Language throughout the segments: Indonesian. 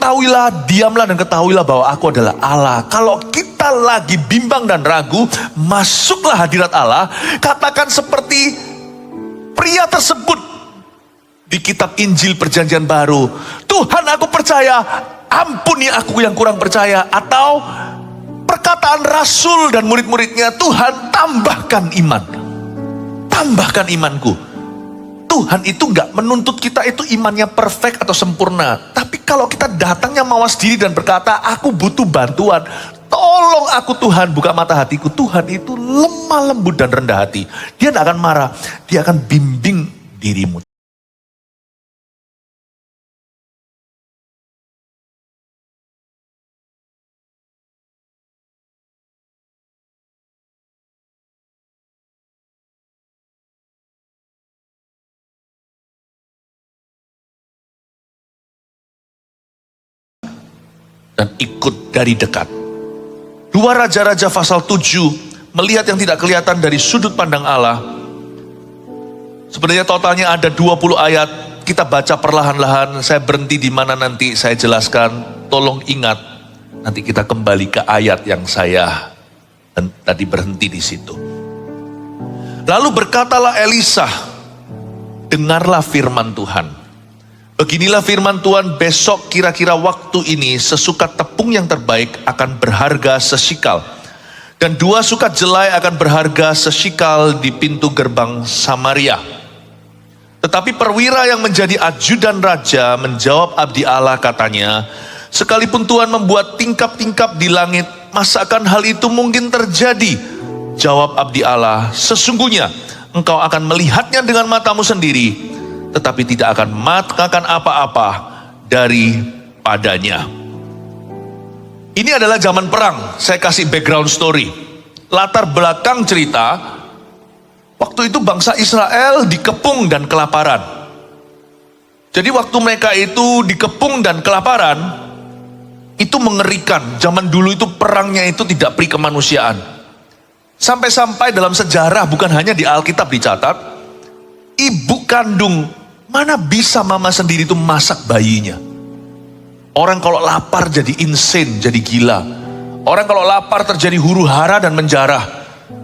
ketahuilah, diamlah dan ketahuilah bahwa aku adalah Allah. Kalau kita lagi bimbang dan ragu, masuklah hadirat Allah. Katakan seperti pria tersebut di kitab Injil Perjanjian Baru. Tuhan, aku percaya, ampuni aku yang kurang percaya. Atau perkataan Rasul dan murid-muridnya, Tuhan tambahkan iman. Tambahkan imanku. Tuhan itu gak menuntut kita itu imannya perfect atau sempurna. Tapi kalau kita datangnya mawas diri dan berkata, aku butuh bantuan, tolong aku Tuhan, buka mata hatiku. Tuhan itu lemah lembut dan rendah hati. Dia gak akan marah, dia akan bimbing dirimu. Dan ikut dari dekat. 2 Raja-Raja pasal 7, melihat yang tidak kelihatan dari sudut pandang Allah. Sebenarnya totalnya ada 20 ayat. Kita baca perlahan-lahan, saya berhenti di mana nanti saya jelaskan. Tolong ingat, nanti kita kembali ke ayat yang saya tadi berhenti di situ. Lalu berkatalah Elisa, dengarlah firman Tuhan. Beginilah firman Tuhan, besok kira-kira waktu ini sesukat tepung yang terbaik akan berharga sesikal. Dan 2 sukat jelai akan berharga sesikal di pintu gerbang Samaria. Tetapi perwira yang menjadi ajudan raja menjawab abdi Allah, katanya, sekalipun Tuhan membuat tingkap-tingkap di langit, masakan hal itu mungkin terjadi? Jawab abdi Allah, sesungguhnya engkau akan melihatnya dengan matamu sendiri, tetapi tidak akan makan apa-apa daripadanya. Ini adalah zaman perang. Saya kasih background story. Latar belakang cerita, waktu itu bangsa Israel dikepung dan kelaparan. Jadi waktu mereka itu dikepung dan kelaparan, itu mengerikan. Zaman dulu itu perangnya itu tidak pri kemanusiaan. Sampai-sampai dalam sejarah, bukan hanya di Alkitab dicatat, ibu kandung, mana bisa mama sendiri itu masak bayinya. Orang kalau lapar jadi insane, jadi gila. Orang kalau lapar terjadi huru hara dan menjarah.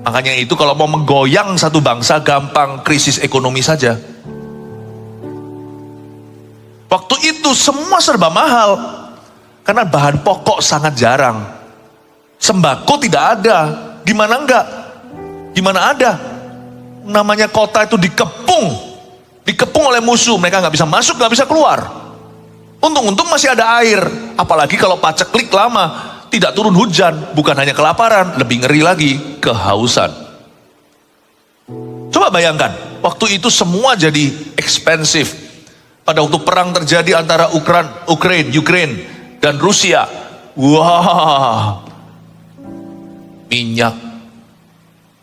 Makanya itu kalau mau menggoyang satu bangsa, gampang krisis ekonomi saja. Waktu itu semua serba mahal, karena bahan pokok sangat jarang. Sembako tidak ada. Gimana enggak? Gimana ada? Namanya kota itu dikepung oleh musuh, mereka nggak bisa masuk, nggak bisa keluar. Untung-untung masih ada air, apalagi kalau paceklik lama, tidak turun hujan, bukan hanya kelaparan, lebih ngeri lagi, kehausan. Coba bayangkan, waktu itu semua jadi expensive. Pada waktu perang terjadi antara Ukraine dan Rusia, wah, minyak,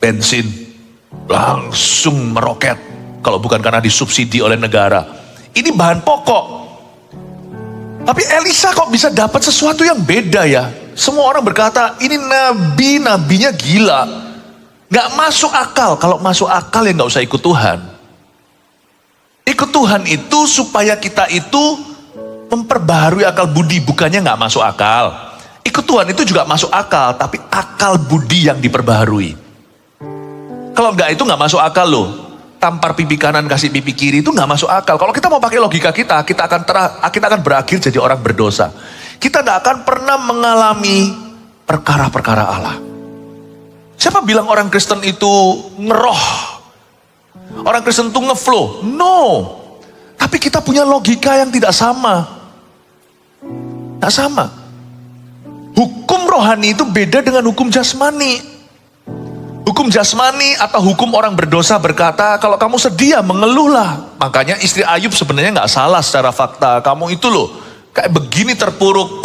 bensin langsung meroket. Kalau bukan karena disubsidi oleh negara. Ini bahan pokok. Tapi Elisa kok bisa dapat sesuatu yang beda ya? Semua orang berkata, ini nabinya gila. Gak masuk akal. Kalau masuk akal ya gak usah ikut Tuhan. Ikut Tuhan itu supaya kita itu memperbaharui akal budi. Bukannya gak masuk akal. Ikut Tuhan itu juga masuk akal. Tapi akal budi yang diperbaharui. Kalau enggak itu gak masuk akal loh. Tampar pipi kanan kasih pipi kiri itu nggak masuk akal. Kalau kita mau pakai logika kita akan berakhir jadi orang berdosa. Kita nggak akan pernah mengalami perkara-perkara Allah. Siapa bilang orang Kristen itu ngeroh? Orang Kristen itu ngeflow? No. Tapi kita punya logika yang tidak sama. Nggak sama. Hukum rohani itu beda dengan hukum jasmani. Hukum jasmani atau hukum orang berdosa berkata, kalau kamu sedia mengeluhlah. Makanya istri Ayub sebenarnya nggak salah secara fakta. Kamu itu loh, kayak begini terpuruk,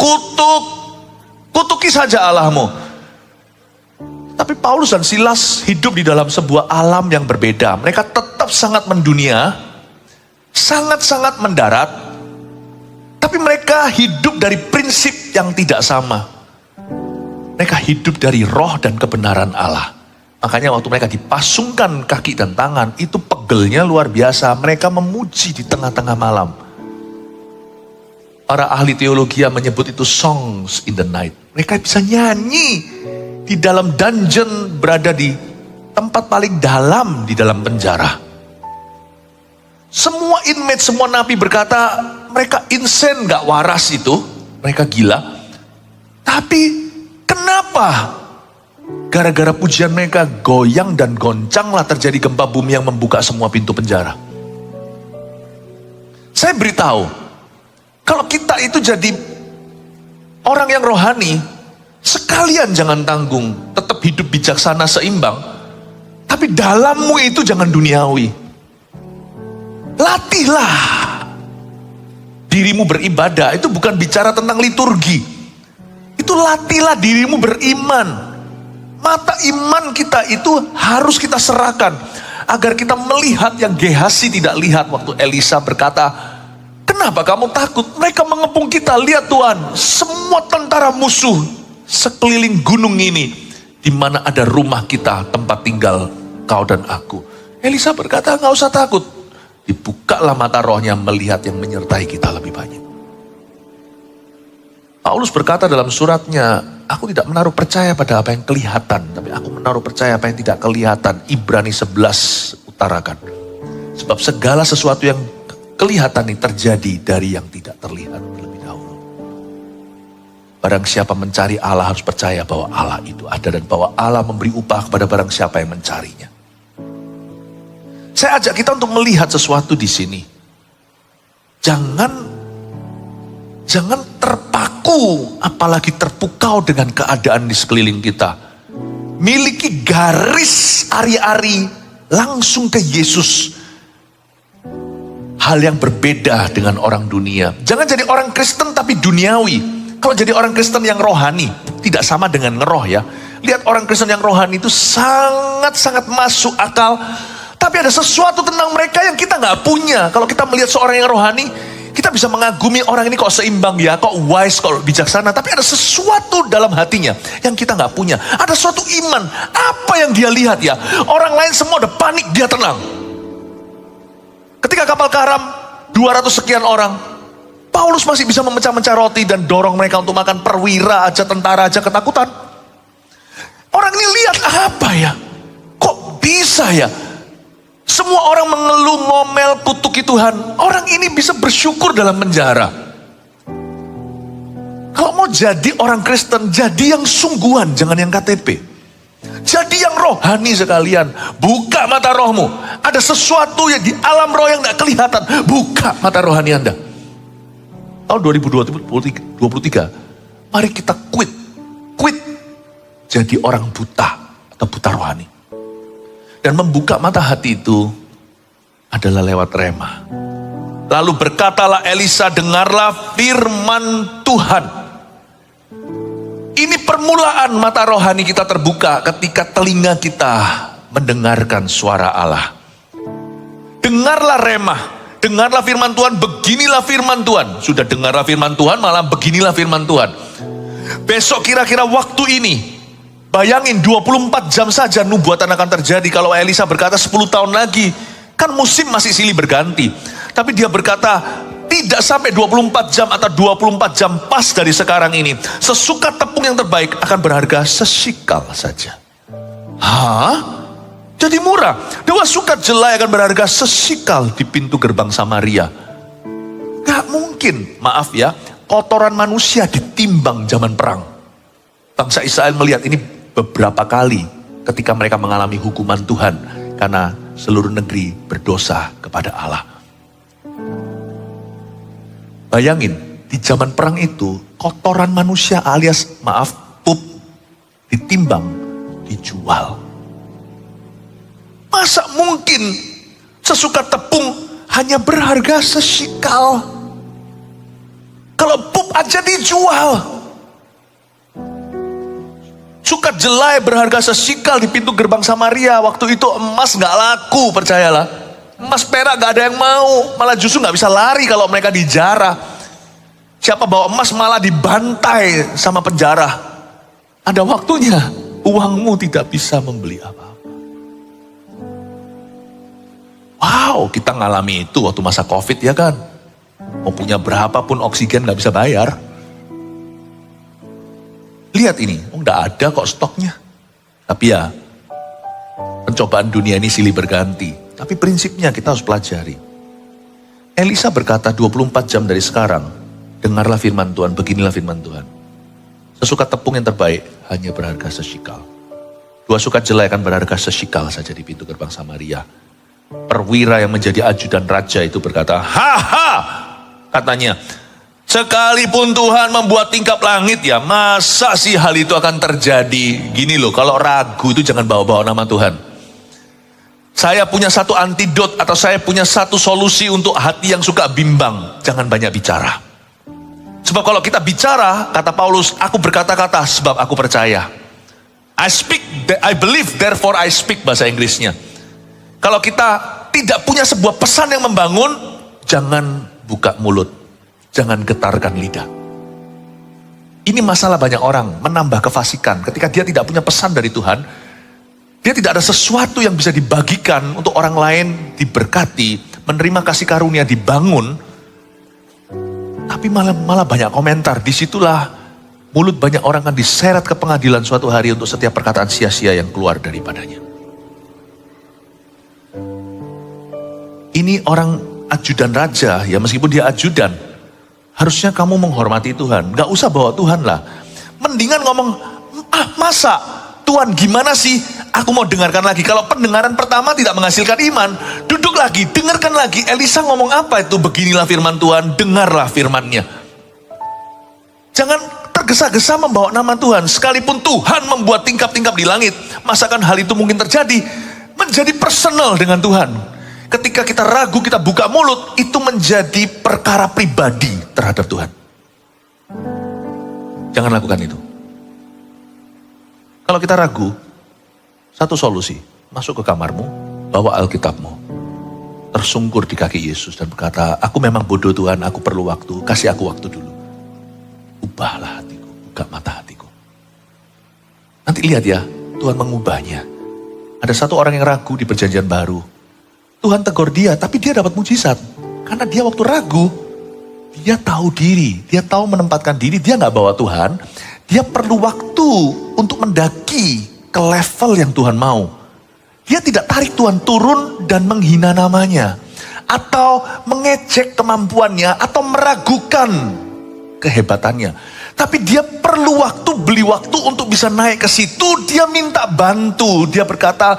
kutuki saja Allahmu. Tapi Paulus dan Silas hidup di dalam sebuah alam yang berbeda. Mereka tetap sangat mendunia, sangat-sangat mendarat. Tapi mereka hidup dari prinsip yang tidak sama. Mereka hidup dari roh dan kebenaran Allah. Makanya waktu mereka dipasungkan kaki dan tangan, itu pegelnya luar biasa. Mereka memuji di tengah-tengah malam. Para ahli teologi menyebut itu songs in the night. Mereka bisa nyanyi di dalam dungeon, berada di tempat paling dalam di dalam penjara. Semua inmate, semua napi berkata mereka insane, gak waras itu. Mereka gila. Tapi kenapa? Gara-gara pujian mereka goyang dan goncanglah terjadi gempa bumi yang membuka semua pintu penjara. Saya beritahu, kalau kita itu jadi orang yang rohani, sekalian jangan tanggung, tetap hidup bijaksana seimbang, tapi dalammu itu jangan duniawi. Latihlah dirimu beribadah, itu bukan bicara tentang liturgi. Itu latihlah dirimu beriman. Mata iman kita itu harus kita serahkan, agar kita melihat yang Gehazi tidak lihat waktu Elisa berkata, kenapa kamu takut? Mereka mengepung kita. Lihat Tuhan, semua tentara musuh sekeliling gunung ini, di mana ada rumah kita, tempat tinggal kau dan aku. Elisa berkata, nggak usah takut. Dibukalah mata rohnya melihat yang menyertai kita lebih banyak. Paulus berkata dalam suratnya, aku tidak menaruh percaya pada apa yang kelihatan, tapi aku menaruh percaya apa yang tidak kelihatan. Ibrani 11 utarakan. Sebab segala sesuatu yang kelihatan ini terjadi dari yang tidak terlihat terlebih dahulu. Barang siapa mencari Allah harus percaya bahwa Allah itu ada dan bahwa Allah memberi upah kepada barang siapa yang mencarinya. Saya ajak kita untuk melihat sesuatu di sini. Jangan terpaku, apalagi terpukau dengan keadaan di sekeliling kita. Miliki garis ari-ari langsung ke Yesus. Hal yang berbeda dengan orang dunia. Jangan jadi orang Kristen tapi duniawi. Kalau jadi orang Kristen yang rohani, tidak sama dengan ngeroh ya. Lihat orang Kristen yang rohani itu sangat-sangat masuk akal. Tapi ada sesuatu tentang mereka yang kita nggak punya. Kalau kita melihat seorang yang rohani, kita bisa mengagumi orang ini kok seimbang ya, kok wise, kok bijaksana. Tapi ada sesuatu dalam hatinya yang kita nggak punya. Ada suatu iman. Apa yang dia lihat ya? Orang lain semua udah panik, dia tenang. Ketika kapal karam 200 sekian orang, Paulus masih bisa memecah-mecah roti dan dorong mereka untuk makan. Perwira aja, tentara aja ketakutan. Orang ini lihat apa ya? Kok bisa ya? Semua orang mengeluh, ngomel, kutuki Tuhan. Orang ini bisa bersyukur dalam penjara. Kalau mau jadi orang Kristen, jadi yang sungguhan, jangan yang KTP. Jadi yang rohani sekalian. Buka mata rohmu. Ada sesuatu yang di alam roh yang gak kelihatan. Buka mata rohani Anda. Tahun 2023, mari kita quit jadi orang buta atau buta rohani. Dan membuka mata hati itu adalah lewat rema. Lalu berkatalah Elisa, dengarlah firman Tuhan. Ini permulaan mata rohani kita terbuka ketika telinga kita mendengarkan suara Allah. Dengarlah rema, dengarlah firman Tuhan, beginilah firman Tuhan. Sudah dengarlah firman Tuhan, malah beginilah firman Tuhan. Besok kira-kira waktu ini, bayangin 24 jam saja nubuatan akan terjadi. Kalau Elisa berkata 10 tahun lagi, kan musim masih silih berganti. Tapi dia berkata, tidak sampai 24 jam atau 24 jam pas dari sekarang ini, sesukat tepung yang terbaik akan berharga sesikal saja. Hah? Jadi murah. 2 sukat jelai akan berharga sesikal di pintu gerbang Samaria. Gak mungkin, maaf ya, kotoran manusia ditimbang zaman perang. Bangsa Israel melihat ini beberapa kali ketika mereka mengalami hukuman Tuhan karena seluruh negeri berdosa kepada Allah. Bayangin, di zaman perang itu kotoran manusia alias pup ditimbang, dijual. Masa mungkin sesukat tepung hanya berharga sesikal? Kalau pup aja dijual. Sukat jelai berharga sesikal di pintu gerbang Samaria. Waktu itu emas gak laku, percayalah. Emas perak gak ada yang mau. Malah justru gak bisa lari kalau mereka dijarah. Siapa bawa emas malah dibantai sama penjara. Ada waktunya uangmu tidak bisa membeli apa-apa. Wow, kita ngalami itu waktu masa COVID ya kan. Mau punya berapapun oksigen gak bisa bayar. Lihat ini, gak ada kok stoknya. Tapi ya, pencobaan dunia ini silih berganti. Tapi prinsipnya kita harus pelajari. Elisa berkata 24 jam dari sekarang, dengarlah firman Tuhan, beginilah firman Tuhan. Sesukat tepung yang terbaik hanya berharga sesikal. 2 sukat jelai akan berharga sesikal saja di pintu gerbang Samaria. Perwira yang menjadi ajudan raja itu berkata, "Haha," katanya, "sekalipun Tuhan membuat tingkap langit ya, masa sih hal itu akan terjadi?" Gini loh, kalau ragu itu jangan bawa-bawa nama Tuhan. Saya punya satu antidot atau saya punya satu solusi untuk hati yang suka bimbang. Jangan banyak bicara. Sebab kalau kita bicara, kata Paulus, aku berkata-kata sebab aku percaya. I believe, therefore I speak, bahasa Inggrisnya. Kalau kita tidak punya sebuah pesan yang membangun, jangan buka mulut, jangan getarkan lidah. Ini masalah banyak orang, menambah kefasikan. Ketika dia tidak punya pesan dari Tuhan, dia tidak ada sesuatu yang bisa dibagikan untuk orang lain diberkati, menerima kasih karunia, dibangun. Tapi malah banyak komentar. Disitulah mulut banyak orang akan diseret ke pengadilan suatu hari untuk setiap perkataan sia-sia yang keluar daripadanya. Ini orang ajudan raja, ya meskipun dia ajudan, harusnya kamu menghormati Tuhan. Gak usah bawa Tuhan lah. Mendingan ngomong, masa Tuhan gimana sih? Aku mau dengarkan lagi. Kalau pendengaran pertama tidak menghasilkan iman, duduk lagi, dengarkan lagi. Elisa ngomong apa itu? Beginilah firman Tuhan, dengarlah firmannya. Jangan tergesa-gesa membawa nama Tuhan. Sekalipun Tuhan membuat tingkap-tingkap di langit, masakan hal itu mungkin terjadi? Menjadi personal dengan Tuhan. Ketika kita ragu, kita buka mulut, itu menjadi perkara pribadi terhadap Tuhan. Jangan lakukan itu. Kalau kita ragu, satu solusi, masuk ke kamarmu, bawa Alkitabmu, tersungkur di kaki Yesus dan berkata, aku memang bodoh Tuhan, aku perlu waktu, kasih aku waktu dulu. Ubahlah hatiku, buka mata hatiku. Nanti lihat ya, Tuhan mengubahnya. Ada satu orang yang ragu di perjanjian baru. Tuhan tegur dia, tapi dia dapat mujizat. Karena dia waktu ragu, dia tahu diri, dia tahu menempatkan diri, dia gak bawa Tuhan. Dia perlu waktu untuk mendaki ke level yang Tuhan mau. Dia tidak tarik Tuhan turun dan menghina namanya. Atau mengejek kemampuannya, atau meragukan kehebatannya. Tapi dia perlu waktu, beli waktu untuk bisa naik ke situ. Dia minta bantu. Dia berkata,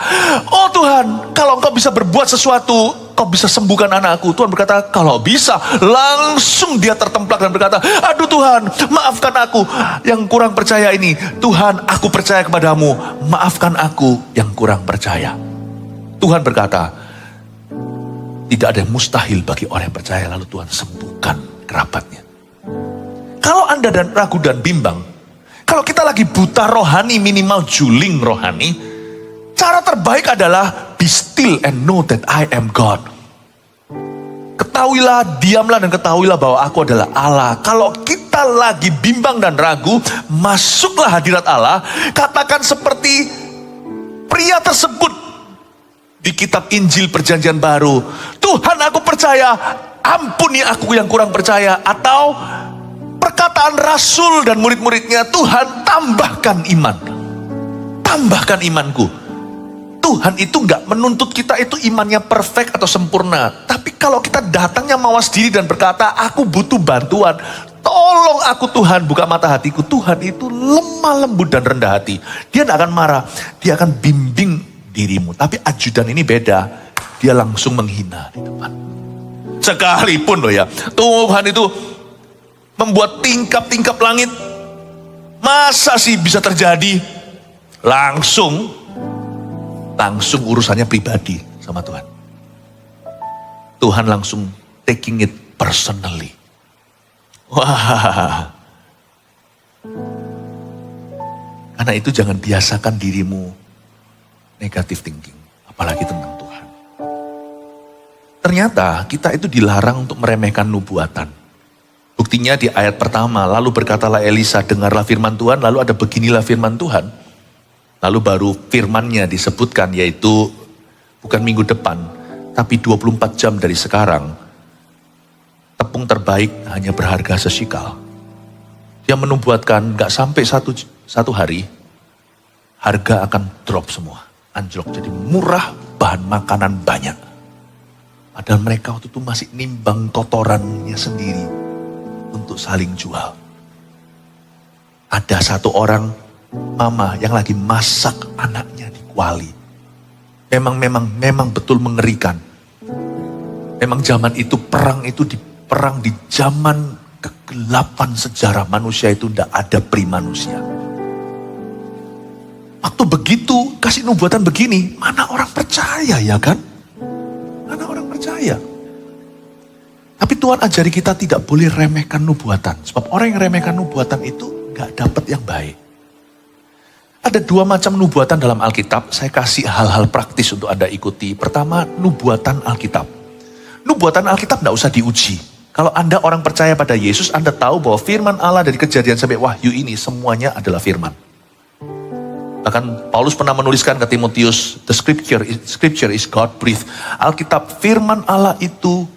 oh Tuhan, kalau engkau bisa berbuat sesuatu, kau bisa sembuhkan anakku. Tuhan berkata, kalau bisa. Langsung dia tertemplak dan berkata, aduh Tuhan, maafkan aku yang kurang percaya ini. Tuhan, aku percaya kepadamu. Maafkan aku yang kurang percaya. Tuhan berkata, tidak ada yang mustahil bagi orang yang percaya. Lalu Tuhan sembuhkan kerabatnya. Kalau Anda dan ragu dan bimbang, kalau kita lagi buta rohani, minimal juling rohani, cara terbaik adalah be still and know that I am God. Ketahuilah, diamlah dan ketahuilah bahwa aku adalah Allah. Kalau kita lagi bimbang dan ragu, masuklah hadirat Allah. Katakan seperti pria tersebut di kitab Injil Perjanjian Baru. Tuhan, aku percaya, ampuni aku yang kurang percaya. Atau perkataan Rasul dan murid-muridnya, Tuhan tambahkan iman. Tambahkan imanku. Tuhan itu gak menuntut kita itu imannya perfect atau sempurna. Tapi kalau kita datangnya mawas diri dan berkata, aku butuh bantuan. Tolong aku Tuhan, buka mata hatiku. Tuhan itu lemah lembut dan rendah hati. Dia gak akan marah. Dia akan bimbing dirimu. Tapi ajudan ini beda. Dia langsung menghina di depan. Sekalipun loh ya, Tuhan itu membuat tingkap-tingkap langit. Masa sih bisa terjadi? Langsung urusannya pribadi sama Tuhan. Tuhan langsung taking it personally. Wah. Karena itu jangan biasakan dirimu negative thinking, apalagi tentang Tuhan. Ternyata kita itu dilarang untuk meremehkan nubuatan. Buktinya di ayat pertama, lalu berkatalah Elisa, dengarlah firman Tuhan, lalu ada beginilah firman Tuhan. Lalu baru firmannya disebutkan, yaitu bukan minggu depan, tapi 24 jam dari sekarang. tepung terbaik hanya berharga sesikal. Dia menubuatkan gak sampai satu hari, harga akan drop semua, anjlok. Jadi murah, bahan makanan banyak. Padahal mereka waktu itu masih nimbang kotorannya sendiri untuk saling jual. Ada satu orang mama yang lagi masak anaknya di kuali. Memang betul mengerikan. Memang zaman itu perang di zaman kegelapan sejarah manusia itu tidak ada pri manusia. Waktu begitu kasih nubuatan begini, mana orang percaya ya kan? Mana orang percaya? Tapi Tuhan ajari kita tidak boleh remehkan nubuatan. Sebab orang yang remehkan nubuatan itu gak dapat yang baik. Ada dua macam nubuatan dalam Alkitab. Saya kasih hal-hal praktis untuk Anda ikuti. Pertama, nubuatan Alkitab. Nubuatan Alkitab gak usah diuji. Kalau Anda orang percaya pada Yesus, Anda tahu bahwa firman Allah dari Kejadian sampai Wahyu ini semuanya adalah firman. Bahkan Paulus pernah menuliskan ke Timotius, the scripture is God-breathed. Alkitab, firman Allah itu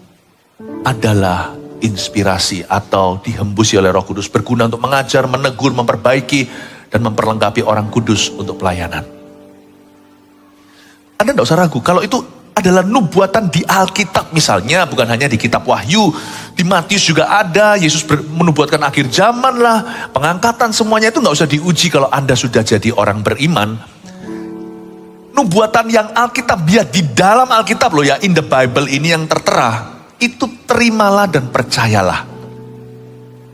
adalah inspirasi atau dihembusi oleh Roh Kudus, berguna untuk mengajar, menegur, memperbaiki, dan memperlengkapi orang kudus untuk pelayanan. Anda tidak usah ragu, kalau itu adalah nubuatan di Alkitab misalnya, bukan hanya di kitab Wahyu, di Matius juga ada, Yesus menubuatkan akhir zaman lah, pengangkatan semuanya itu nggak usah diuji kalau Anda sudah jadi orang beriman. Nubuatan yang Alkitab, dia di dalam Alkitab loh ya, in the Bible ini yang tertera, itu terimalah dan percayalah.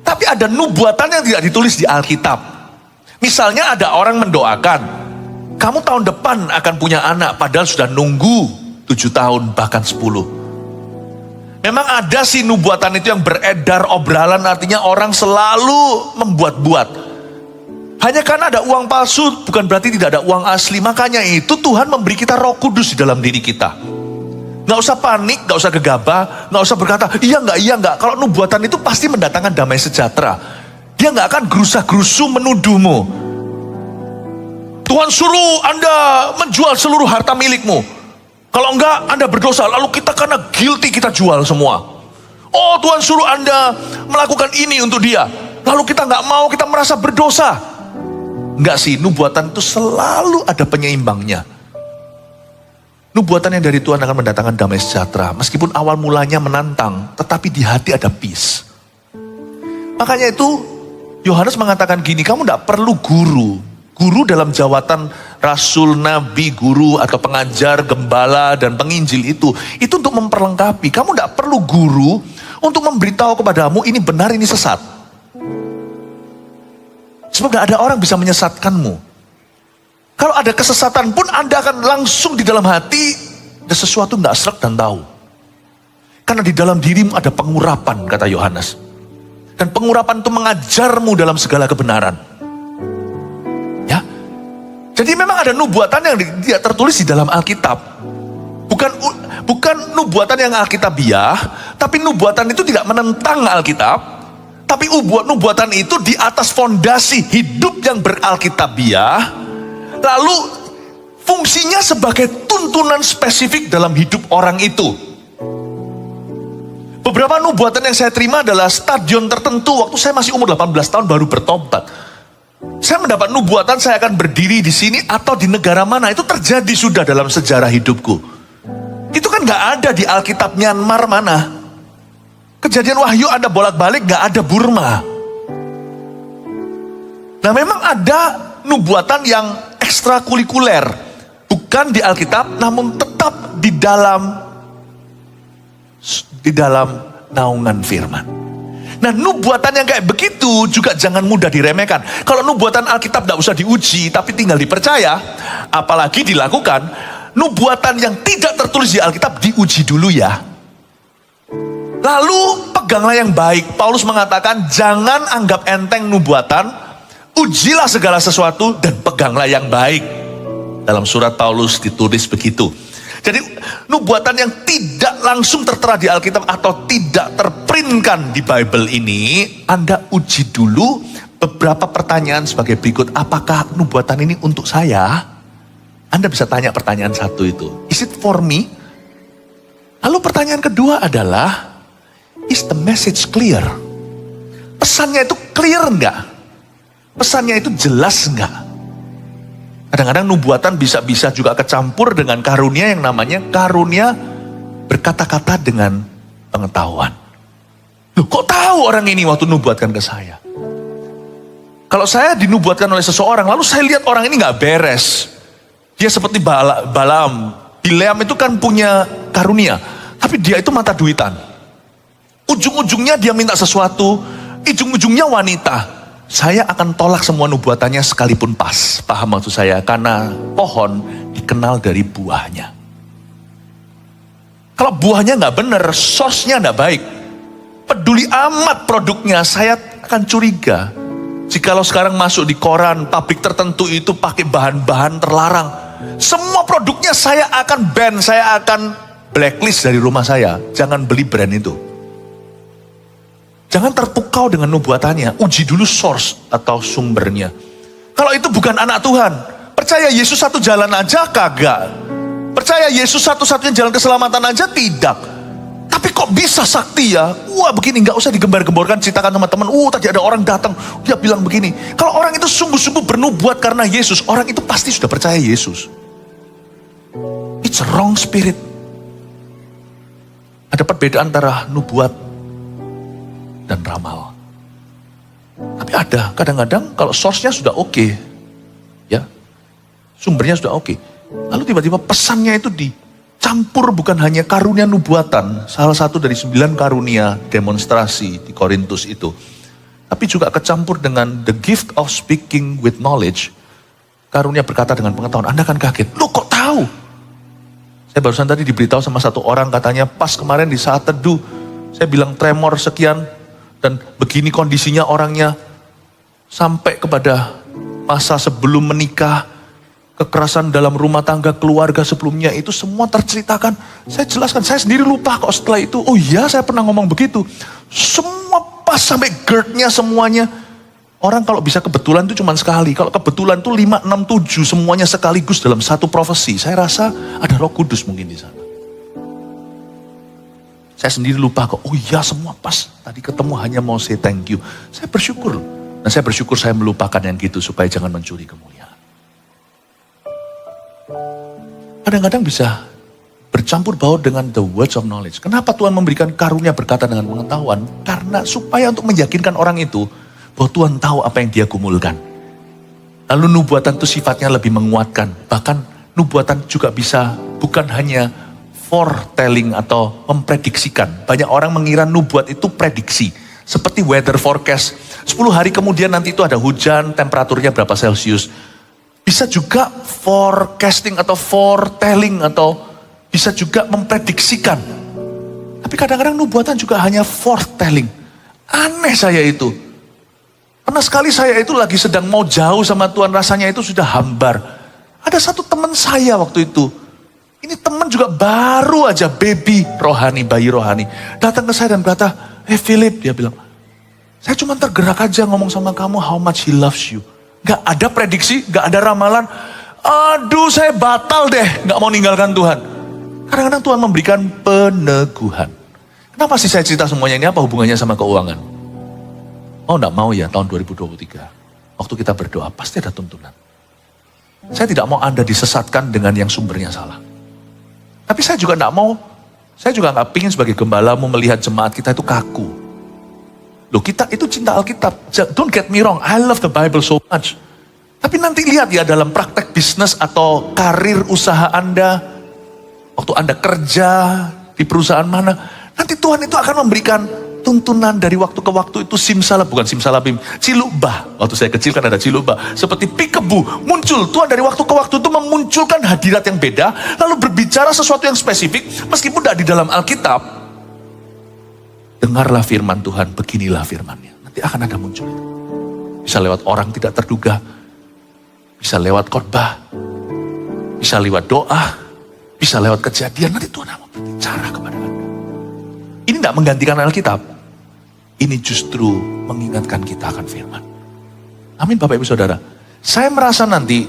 Tapi ada nubuatan yang tidak ditulis di Alkitab. Misalnya ada orang mendoakan, kamu tahun depan akan punya anak, padahal sudah nunggu 7 tahun bahkan 10. Memang ada sih nubuatan itu yang beredar obralan, artinya orang selalu membuat-buat. Hanya karena ada uang palsu bukan berarti tidak ada uang asli. Makanya itu Tuhan memberi kita Roh Kudus di dalam diri kita. Gak usah panik, gak usah gegabah, gak usah berkata iya enggak. Kalau nubuatan itu pasti mendatangkan damai sejahtera. Dia gak akan gerusa-gerusu menuduhmu. Tuhan suruh Anda menjual seluruh harta milikmu. Kalau enggak, Anda berdosa. Lalu kita karena guilty, kita jual semua. Oh, Tuhan suruh Anda melakukan ini untuk dia. Lalu kita enggak mau, kita merasa berdosa. Enggak sih, nubuatan itu selalu ada penyeimbangnya. Nubuatan yang dari Tuhan akan mendatangkan damai sejahtera. Meskipun awal mulanya menantang, tetapi di hati ada peace. Makanya itu, Yohanes mengatakan gini, kamu enggak perlu guru. Guru dalam jawatan rasul, nabi, guru, atau pengajar, gembala, dan penginjil itu untuk memperlengkapi. Kamu tidak perlu guru untuk memberitahu kepadamu ini benar, ini sesat. Sebab tidak ada orang bisa menyesatkanmu. Kalau ada kesesatan pun Anda akan langsung di dalam hati, ada sesuatu tidak sreg dan tahu. Karena di dalam dirimu ada pengurapan, kata Yohanes. Dan pengurapan itu mengajarmu dalam segala kebenaran. Jadi memang ada nubuatan yang tidak tertulis di dalam Alkitab. Bukan nubuatan yang Alkitabiah, tapi nubuatan itu tidak menentang Alkitab. Tapi nubuatan itu di atas fondasi hidup yang beralkitabiah. Lalu fungsinya sebagai tuntunan spesifik dalam hidup orang itu. Beberapa nubuatan yang saya terima adalah stadion tertentu. Waktu saya masih umur 18 tahun baru bertobat. Saya mendapat nubuatan saya akan berdiri di sini atau di negara mana. Itu terjadi sudah dalam sejarah hidupku. Itu kan gak ada di Alkitab Myanmar mana. Kejadian Wahyu ada bolak-balik, gak ada Burma. Nah memang ada nubuatan yang ekstrakurikuler. Bukan di Alkitab, namun tetap di dalam naungan firman. Nah nubuatan yang kayak begitu juga jangan mudah diremehkan. Kalau nubuatan Alkitab tidak usah diuji, tapi tinggal dipercaya, apalagi dilakukan. Nubuatan yang tidak tertulis di Alkitab diuji dulu ya. Lalu peganglah yang baik. Paulus mengatakan jangan anggap enteng nubuatan, ujilah segala sesuatu dan peganglah yang baik. Dalam surat Paulus ditulis begitu. Jadi nubuatan yang tidak langsung tertera di Alkitab atau tidak terprintkan di Bible ini, Anda uji dulu beberapa pertanyaan sebagai berikut. Apakah nubuatan ini untuk saya? Anda bisa tanya pertanyaan satu itu. Is it for me? Lalu pertanyaan kedua adalah, Is the message clear? Pesannya itu clear enggak? Pesannya itu jelas enggak? Kadang-kadang nubuatan bisa-bisa juga kecampur dengan karunia yang namanya karunia berkata-kata dengan pengetahuan. Loh, kok tahu orang ini waktu nubuatkan ke saya? Kalau saya dinubuatkan oleh seseorang, lalu saya lihat orang ini nggak beres. Dia seperti Balaam. Bileam itu kan punya karunia, tapi dia itu mata duitan. Ujung-ujungnya dia minta sesuatu, ujung-ujungnya wanita. Saya akan tolak semua nubuatannya sekalipun pas. Paham maksud saya? Karena pohon dikenal dari buahnya. Kalau buahnya nggak benar, source-nya nggak baik. Peduli amat produknya, saya akan curiga. Jikalau sekarang masuk di koran, pabrik tertentu itu pakai bahan-bahan terlarang. Semua produknya saya akan ban, saya akan blacklist dari rumah saya. Jangan beli brand itu. Jangan terpukau dengan nubuatannya. Uji dulu source atau sumbernya. Kalau itu bukan anak Tuhan, percaya Yesus satu jalan aja kagak. Percaya Yesus satu-satunya jalan keselamatan aja tidak. Tapi kok bisa sakti ya? Wah begini, gak usah digembar-gemborkan, ceritakan teman-teman. Tadi ada orang datang, dia bilang begini. Kalau orang itu sungguh-sungguh bernubuat karena Yesus, orang itu pasti sudah percaya Yesus. It's a wrong spirit. Ada perbedaan antara nubuat dan ramal. Tapi ada, kadang-kadang kalau source-nya sudah oke, ya, sumbernya sudah oke. Lalu tiba-tiba pesannya itu dicampur bukan hanya karunia nubuatan, salah satu dari 9 karunia demonstrasi di Korintus itu. Tapi juga kecampur dengan the gift of speaking with knowledge, karunia berkata dengan pengetahuan. Anda kan kaget, loh kok tahu? Saya barusan tadi diberitahu sama satu orang, katanya pas kemarin di saat teduh, saya bilang tremor sekian, dan begini kondisinya orangnya, sampai kepada masa sebelum menikah, kekerasan dalam rumah tangga, keluarga sebelumnya, itu semua terceritakan. Saya jelaskan, saya sendiri lupa kok setelah itu. Oh iya, saya pernah ngomong begitu. Semua pas sampai GERD-nya semuanya. Orang kalau bisa kebetulan itu cuma sekali. Kalau kebetulan itu 5, 6, 7 semuanya sekaligus dalam satu profesi. Saya rasa ada Roh Kudus mungkin di sana. Saya sendiri lupa kok. Oh iya, semua pas. Tadi ketemu hanya mau say thank you. Saya bersyukur. Dan saya bersyukur saya melupakan yang gitu supaya jangan mencuri kemuliaan. Kadang-kadang bisa bercampur baur dengan the words of knowledge. Kenapa Tuhan memberikan karunia berkata dengan pengetahuan? Karena supaya untuk meyakinkan orang itu bahwa Tuhan tahu apa yang dia gumulkan. Lalu nubuatan itu sifatnya lebih menguatkan. Bahkan nubuatan juga bisa bukan hanya foretelling atau memprediksikan. Banyak orang mengira nubuat itu prediksi. Seperti weather forecast. 10 hari kemudian nanti itu ada hujan, temperaturnya berapa Celcius. Bisa juga forecasting atau foretelling atau bisa juga memprediksikan. Tapi kadang-kadang nubuatan juga hanya foretelling. Aneh saya itu. Pernah sekali saya itu lagi sedang mau jauh sama Tuhan, rasanya itu sudah hambar. Ada satu teman saya waktu itu. Ini teman juga baru aja baby rohani, bayi rohani. Datang ke saya dan berkata, Philip, dia bilang, saya cuma tergerak aja ngomong sama kamu how much he loves you. Gak ada prediksi, gak ada ramalan. Aduh saya batal deh, gak mau ninggalkan Tuhan. Kadang-kadang Tuhan memberikan peneguhan. Kenapa sih saya cerita semuanya ini, apa hubungannya sama keuangan? Oh gak mau ya tahun 2023. Waktu kita berdoa pasti ada tuntunan. Saya tidak mau Anda disesatkan dengan yang sumbernya salah. Tapi saya juga gak mau, saya juga gak pingin sebagai gembalamu melihat jemaat kita itu kaku. Loh kita itu cinta Alkitab. Don't get me wrong, I love the Bible so much. Tapi nanti lihat ya dalam praktek bisnis atau karir usaha Anda. Waktu Anda kerja di perusahaan mana. Nanti Tuhan itu akan memberikan tuntunan dari waktu ke waktu itu bukan simsalabim. Cilubah. Waktu saya kecil kan ada cilubah. Seperti pikebu muncul. Tuhan dari waktu ke waktu itu memunculkan hadirat yang beda. Lalu berbicara sesuatu yang spesifik. Meskipun tidak di dalam Alkitab. Dengarlah firman Tuhan, beginilah firmannya. Nanti akan ada muncul itu. Bisa lewat orang tidak terduga. Bisa lewat khotbah. Bisa lewat doa. Bisa lewat kejadian. Nanti Tuhan akan berbicara kepada Anda. Ini tidak menggantikan Alkitab. Ini justru mengingatkan kita akan firman. Amin Bapak Ibu Saudara. Saya merasa nanti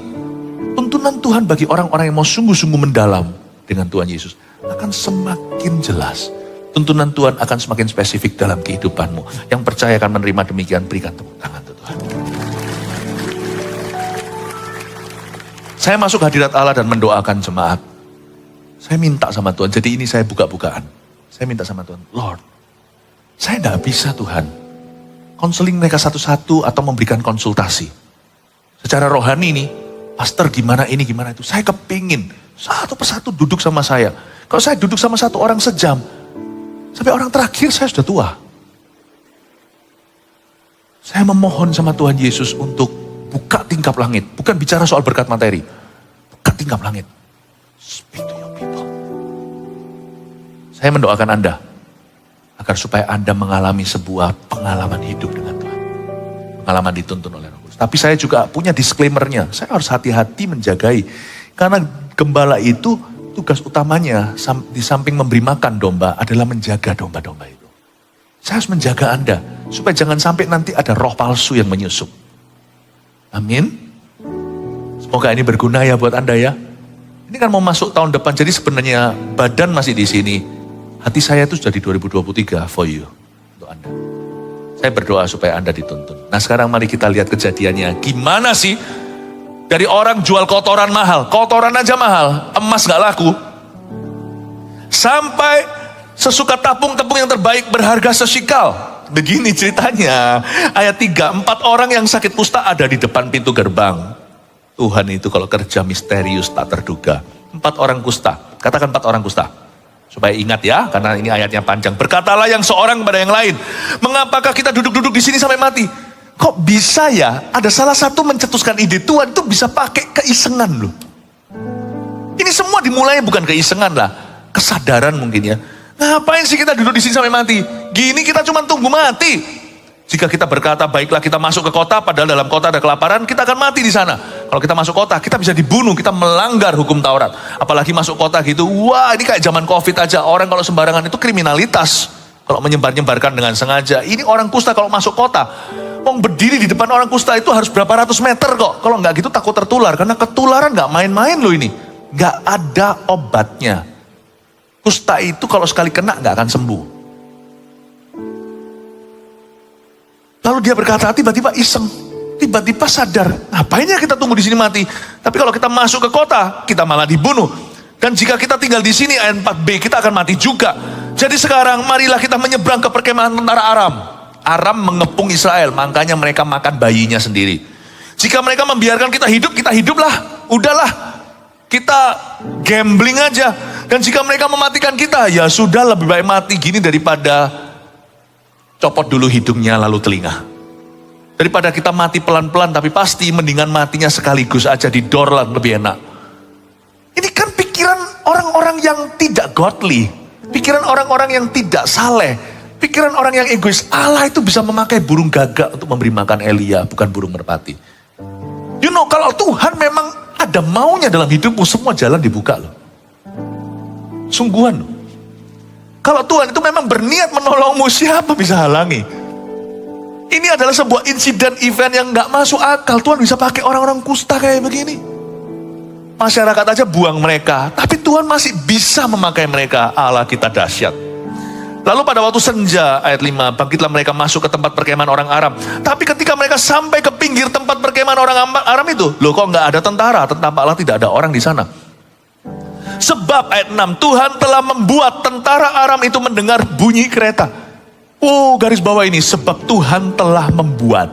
tuntunan Tuhan bagi orang-orang yang mau sungguh-sungguh mendalam dengan Tuhan Yesus akan semakin jelas. tuntunan Tuhan akan semakin spesifik dalam kehidupanmu. Yang percaya akan menerima demikian, berikan tepuk tangan untuk Tuhan. Saya masuk hadirat Allah dan mendoakan jemaat. Saya minta sama Tuhan, jadi ini saya buka-bukaan. Saya minta sama Tuhan, Lord, saya tidak bisa Tuhan konseling mereka satu-satu atau memberikan konsultasi. Secara rohani nih, pastor gimana ini, gimana itu. Saya kepingin satu persatu duduk sama saya. Kalau saya duduk sama satu orang sejam, sampai orang terakhir saya sudah tua. Saya memohon sama Tuhan Yesus untuk buka tingkap langit. Bukan bicara soal berkat materi. Buka tingkap langit. Speak to your people. Saya mendoakan Anda. Agar supaya Anda mengalami sebuah pengalaman hidup dengan Tuhan. Pengalaman dituntun oleh Roh Kudus. Tapi saya juga punya disclaimer-nya. Saya harus hati-hati menjagai. Karena gembala itu tugas utamanya di samping memberi makan domba adalah menjaga domba-domba itu. Saya harus menjaga Anda. Supaya jangan sampai nanti ada roh palsu yang menyusup. Amin. Semoga ini berguna ya buat Anda ya. Ini kan mau masuk tahun depan. Jadi sebenarnya badan masih di sini. Hati saya itu sudah di 2023 for you. Untuk Anda. Saya berdoa supaya Anda dituntun. Nah sekarang mari kita lihat kejadiannya. Gimana sih? Dari orang jual kotoran mahal. Kotoran aja mahal. Emas gak laku. Sampai sesuka tepung-tepung yang terbaik berharga sesikal. Begini ceritanya. Ayat 3. 4 orang yang sakit kusta ada di depan pintu gerbang. Tuhan itu kalau kerja misterius tak terduga. 4 orang kusta. Katakan 4 orang kusta. Supaya ingat ya, karena ini ayatnya panjang. Berkatalah yang seorang kepada yang lain, mengapakah kita duduk-duduk di sini sampai mati? Kok bisa ya? Ada salah satu mencetuskan ide, Tuhan itu bisa pakai keisengan loh. Ini semua dimulai bukan keisengan lah, kesadaran mungkin ya. Ngapain sih kita duduk di sini sampai mati? Gini kita cuma tunggu mati. Jika kita berkata, baiklah kita masuk ke kota, padahal dalam kota ada kelaparan, kita akan mati di sana. Kalau kita masuk kota, kita bisa dibunuh, kita melanggar hukum Taurat. Apalagi masuk kota gitu, wah ini kayak zaman COVID aja. Orang kalau sembarangan itu kriminalitas. Kalau menyebar-nyebarkan dengan sengaja. Ini orang kusta kalau masuk kota, wong berdiri di depan orang kusta itu harus berapa ratus meter kok. Kalau nggak gitu takut tertular, karena ketularan nggak main-main loh ini. Nggak ada obatnya. Kusta itu kalau sekali kena nggak akan sembuh. Lalu dia berkata, tiba-tiba iseng, tiba-tiba sadar, ngapain ya kita tunggu di sini mati? Tapi kalau kita masuk ke kota, kita malah dibunuh. Dan jika kita tinggal di sini, ayat 4b, kita akan mati juga. Jadi sekarang, marilah kita menyeberang ke perkemahan tentara Aram. Aram mengepung Israel, makanya mereka makan bayinya sendiri. Jika mereka membiarkan kita hiduplah. Udahlah, kita gambling aja. Dan jika mereka mematikan kita, ya sudah lebih baik mati gini daripada copot dulu hidungnya lalu telinga. Daripada kita mati pelan-pelan tapi pasti mendingan matinya sekaligus aja didorlan lebih enak. Ini kan pikiran orang-orang yang tidak godly. Pikiran orang-orang yang tidak saleh. Pikiran orang yang egois. Allah itu bisa memakai burung gagak untuk memberi makan Elia, bukan burung merpati. You know, kalau Tuhan memang ada maunya dalam hidupmu, semua jalan dibuka loh. Sungguhan loh. Kalau Tuhan itu memang berniat menolongmu, siapa bisa halangi? Ini adalah sebuah insiden event yang gak masuk akal. Tuhan bisa pakai orang-orang kusta kayak begini. Masyarakat aja buang mereka. Tapi Tuhan masih bisa memakai mereka. Allah kita dahsyat. Lalu pada waktu senja, ayat 5, bangkitlah mereka masuk ke tempat perkemahan orang Aram. Tapi ketika mereka sampai ke pinggir tempat perkemahan orang Aram itu, loh kok gak ada tentara? Tentara Allah tidak ada orang di sana. Sebab ayat 6, Tuhan telah membuat tentara Aram itu mendengar bunyi kereta. Oh, garis bawah ini, sebab Tuhan telah membuat.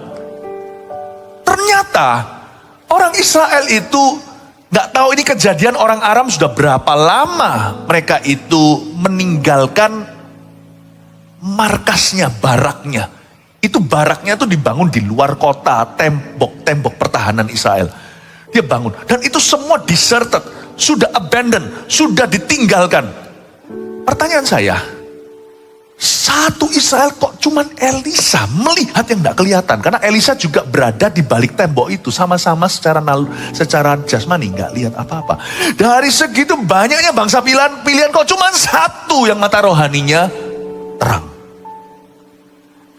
Ternyata orang Israel itu gak tahu ini kejadian orang Aram sudah berapa lama mereka itu meninggalkan markasnya, baraknya. Itu baraknya itu dibangun di luar kota, tembok pertahanan Israel. Dia bangun, dan itu semua deserted. Sudah abandon, sudah ditinggalkan. Pertanyaan saya, satu Israel kok cuman Elisa melihat yang gak kelihatan. Karena Elisa juga berada di balik tembok itu. Sama-sama secara jasmani gak lihat apa-apa. Dari segitu banyaknya bangsa pilihan kok cuman satu yang mata rohaninya terang.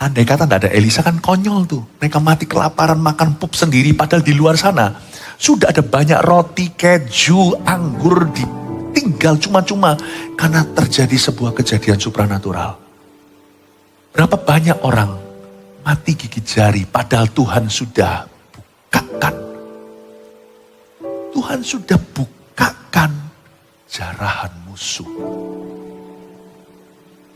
Andai kata gak ada Elisa kan konyol tuh. Mereka mati kelaparan makan pup sendiri padahal di luar sana sudah ada banyak roti, keju, anggur tertinggal cuma-cuma karena terjadi sebuah kejadian supranatural. Berapa banyak orang mati gigit jari padahal Tuhan sudah bukakan. Tuhan sudah bukakan jarahan musuh.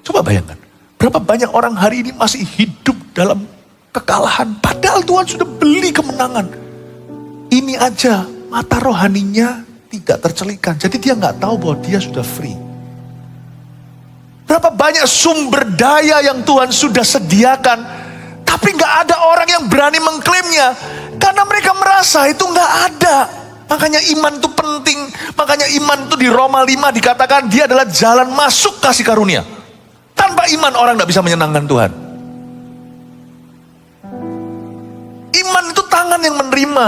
Coba bayangkan, berapa banyak orang hari ini masih hidup dalam kekalahan padahal Tuhan sudah beli kemenangan. Ini aja mata rohaninya tidak tercelikan. Jadi dia nggak tahu bahwa dia sudah free. Berapa banyak sumber daya yang Tuhan sudah sediakan, tapi nggak ada orang yang berani mengklaimnya karena mereka merasa itu nggak ada. Makanya iman itu penting. Makanya iman itu di Roma 5 dikatakan dia adalah jalan masuk kasih karunia. Tanpa iman orang nggak bisa menyenangkan Tuhan. Iman itu tangan yang menerima.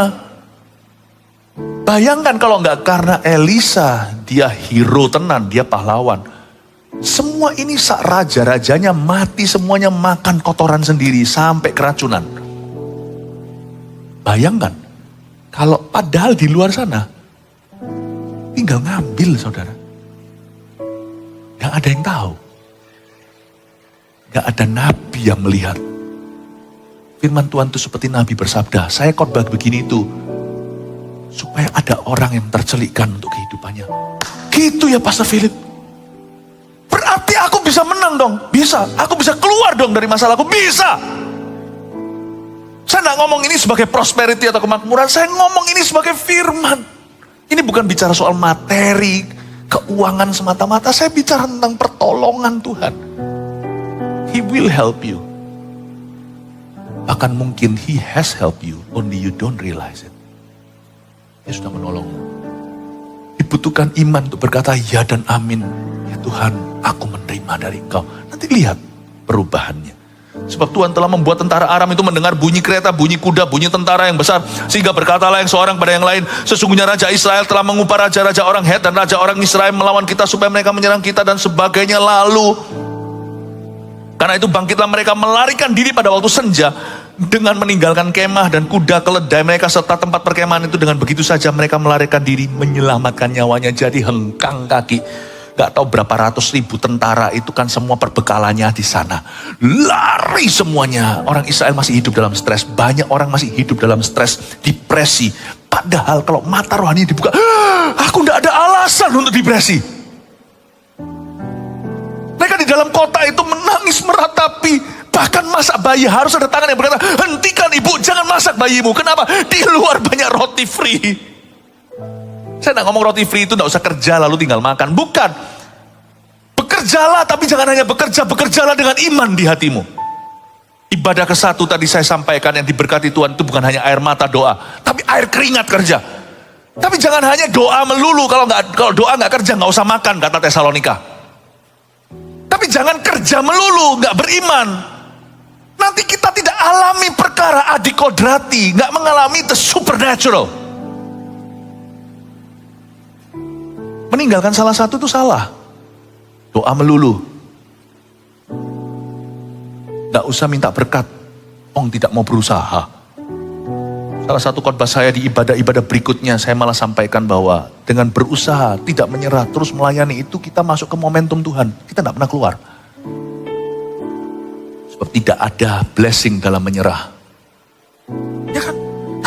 Bayangkan kalau nggak karena Elisa, dia hero tenan, dia pahlawan. Semua ini sak raja-rajanya mati semuanya makan kotoran sendiri sampai keracunan. Bayangkan, kalau padahal di luar sana, tinggal ngambil saudara. Gak ada yang tahu. Gak ada nabi yang melihat. Firman Tuhan itu seperti nabi bersabda, saya khotbah begini itu, supaya ada orang yang tercelikkan untuk kehidupannya. Gitu ya Pastor Philip. Berarti aku bisa menang dong. Bisa. Aku bisa keluar dong dari masalahku. Bisa. Saya nggak ngomong ini sebagai prosperity atau kemakmuran. Saya ngomong ini sebagai firman. Ini bukan bicara soal materi, keuangan semata-mata. Saya bicara tentang pertolongan Tuhan. He will help you. Bahkan mungkin He has helped you. Only you don't realize it. Dia sudah menolongmu. Dibutuhkan iman untuk berkata ya dan amin. Ya Tuhan, aku menerima dari Engkau. Nanti lihat perubahannya. Sebab Tuhan telah membuat tentara Aram itu mendengar bunyi kereta, bunyi kuda, bunyi tentara yang besar. Sehingga berkatalah yang seorang pada yang lain, sesungguhnya Raja Israel telah mengupah raja-raja orang Het dan raja orang Israel melawan kita supaya mereka menyerang kita dan sebagainya lalu. Karena itu bangkitlah mereka melarikan diri pada waktu senja dengan meninggalkan kemah dan kuda keledai mereka serta tempat perkemahan itu. Dengan begitu saja mereka melarikan diri, menyelamatkan nyawanya. Jadi hengkang kaki. Gak tahu berapa ratus ribu tentara itu kan semua perbekalannya di sana. Lari semuanya. Orang Israel masih hidup dalam stres. Banyak orang masih hidup dalam stres, depresi. Padahal kalau mata rohani dibuka, aku gak ada alasan untuk depresi. Mereka di dalam kota itu menangis meratapi. Bahkan masak bayi harus ada tangan yang berkata, hentikan ibu, jangan masak bayimu. Kenapa? Di luar banyak roti free. Saya tidak ngomong roti free itu tidak usah kerja lalu tinggal makan. Bukan. Bekerjalah tapi jangan hanya bekerja. Bekerjalah dengan iman di hatimu. Ibadah ke-1 tadi saya sampaikan yang diberkati Tuhan itu bukan hanya air mata doa. Tapi air keringat kerja. Tapi jangan hanya doa melulu. Kalau doa nggak kerja nggak usah makan kata Tesalonika. Tapi jangan kerja melulu nggak beriman. Nanti kita tidak alami perkara adikodrati. Nggak mengalami the supernatural. Meninggalkan salah satu itu salah. Doa melulu. Tidak usah minta berkat. Ong tidak mau berusaha. Salah satu khotbah saya di ibadah-ibadah berikutnya, saya malah sampaikan bahwa dengan berusaha, tidak menyerah, terus melayani itu kita masuk ke momentum Tuhan. Kita tidak pernah keluar. Sebab tidak ada blessing dalam menyerah. Ya kan?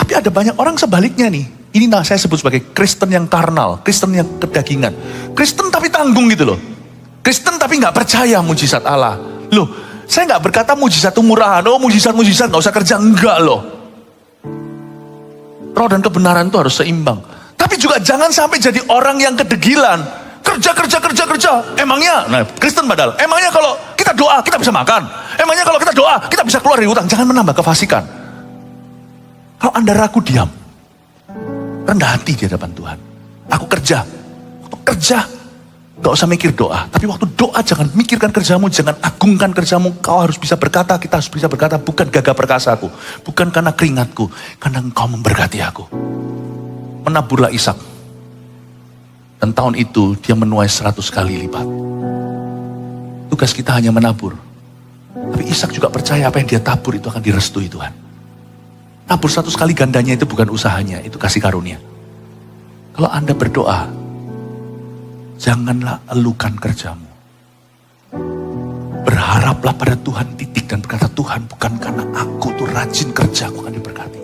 Tapi ada banyak orang sebaliknya nih. Ini saya sebut sebagai Kristen yang karnal, Kristen yang kedagingan. Kristen tapi tanggung gitu loh. Kristen tapi gak percaya mujizat Allah. Loh, saya gak berkata mujizat itu murahan. Oh mujizat-mujizat gak usah kerja, enggak loh. Roh dan kebenaran itu harus seimbang. Tapi juga jangan sampai jadi orang yang kedegilan. Kerja. Emangnya, nah Kristen padahal. Emangnya kalau kita doa, kita bisa makan. Emangnya kalau kita doa, kita bisa keluar dari hutang. Jangan menambah kefasikan. Kalau Anda ragu, diam. Rendah hati di hadapan Tuhan. Aku kerja. Waktu kerja, gak usah mikir doa. Tapi waktu doa jangan mikirkan kerjamu, jangan agungkan kerjamu. Kau harus bisa berkata, kita harus bisa berkata, bukan gagah perkasaku. Bukan karena keringatku, karena engkau memberkati aku. Menaburlah Ishak. Dan tahun itu dia menuai 100 kali lipat. Tugas kita hanya menabur. Tapi Ishak juga percaya apa yang dia tabur itu akan direstui Tuhan. Nabur 100 kali gandanya itu bukan usahanya, itu kasih karunia. Kalau Anda berdoa, Janganlah elukan kerjamu. Berharaplah pada Tuhan titik dan berkata, Tuhan, bukan karena aku tuh rajin kerja aku akan diberkati.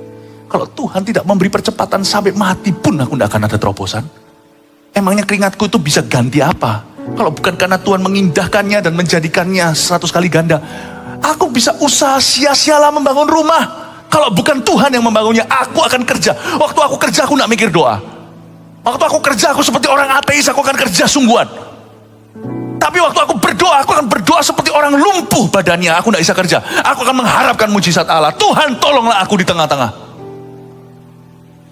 Kalau Tuhan tidak memberi percepatan sampai mati pun aku tidak akan ada terobosan. Emangnya keringatku itu bisa ganti apa? Kalau bukan karena Tuhan mengindahkannya dan menjadikannya 100 kali ganda. Aku bisa usaha sia-sialah membangun rumah. Kalau bukan Tuhan yang membangunnya, aku akan kerja. Waktu aku kerja, aku tidak mikir doa. Waktu aku kerja, aku seperti orang ateis, aku akan kerja sungguhan. Tapi waktu aku berdoa, aku akan berdoa seperti orang lumpuh badannya. Aku tidak bisa kerja. Aku akan mengharapkan mujizat Allah. Tuhan, tolonglah aku di tengah-tengah.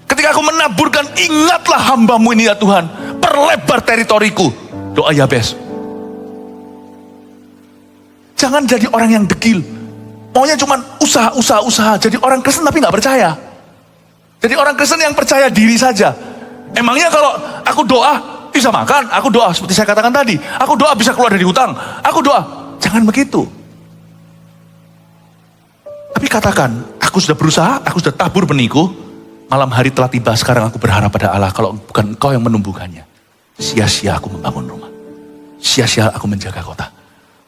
Ketika aku menaburkan, ingatlah hambamu ini ya Tuhan. Perlebar teritoriku. Doa Yabes. Jangan jadi orang yang degil. Maunya cuma usaha. Jadi orang Kristen tapi nggak percaya. Jadi orang Kristen yang percaya diri saja. Emangnya kalau aku doa bisa makan, aku doa seperti saya katakan tadi, aku doa bisa keluar dari hutang, aku doa. Jangan begitu. Tapi katakan, aku sudah berusaha, aku sudah tabur benihku, malam hari telah tiba, sekarang aku berharap pada Allah, kalau bukan Engkau yang menumbuhkannya, sia-sia aku membangun rumah, sia-sia aku menjaga kota.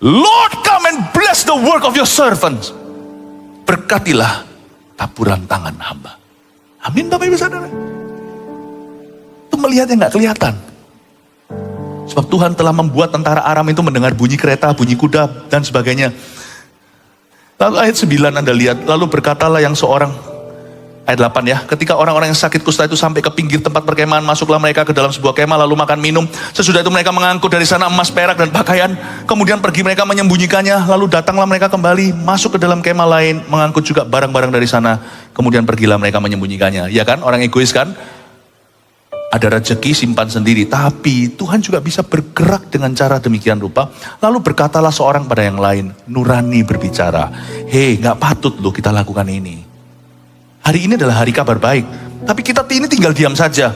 Lord, come and bless the work of your servants. Berkatilah taburan tangan hamba. Amin Bapak Ibu Saudara. Itu melihat yang gak kelihatan. Sebab Tuhan telah membuat tentara Aram itu mendengar bunyi kereta, bunyi kuda, dan sebagainya. Lalu ayat 9 Anda lihat, lalu berkatalah yang seorang, ayat 8 ya, ketika orang-orang yang sakit kusta itu sampai ke pinggir tempat perkemahan, masuklah mereka ke dalam sebuah kemah, lalu makan minum. Sesudah itu mereka mengangkut dari sana emas, perak, dan pakaian. Kemudian pergi mereka menyembunyikannya, lalu datanglah mereka kembali, masuk ke dalam kemah lain, mengangkut juga barang-barang dari sana. Kemudian pergilah mereka menyembunyikannya. Ya kan, orang egois kan? Ada rezeki simpan sendiri, tapi Tuhan juga bisa bergerak dengan cara demikian rupa. Lalu berkatalah seorang pada yang lain, nurani berbicara, hei gak patut loh kita lakukan ini. Hari ini adalah hari kabar baik, tapi kita ini tinggal diam saja.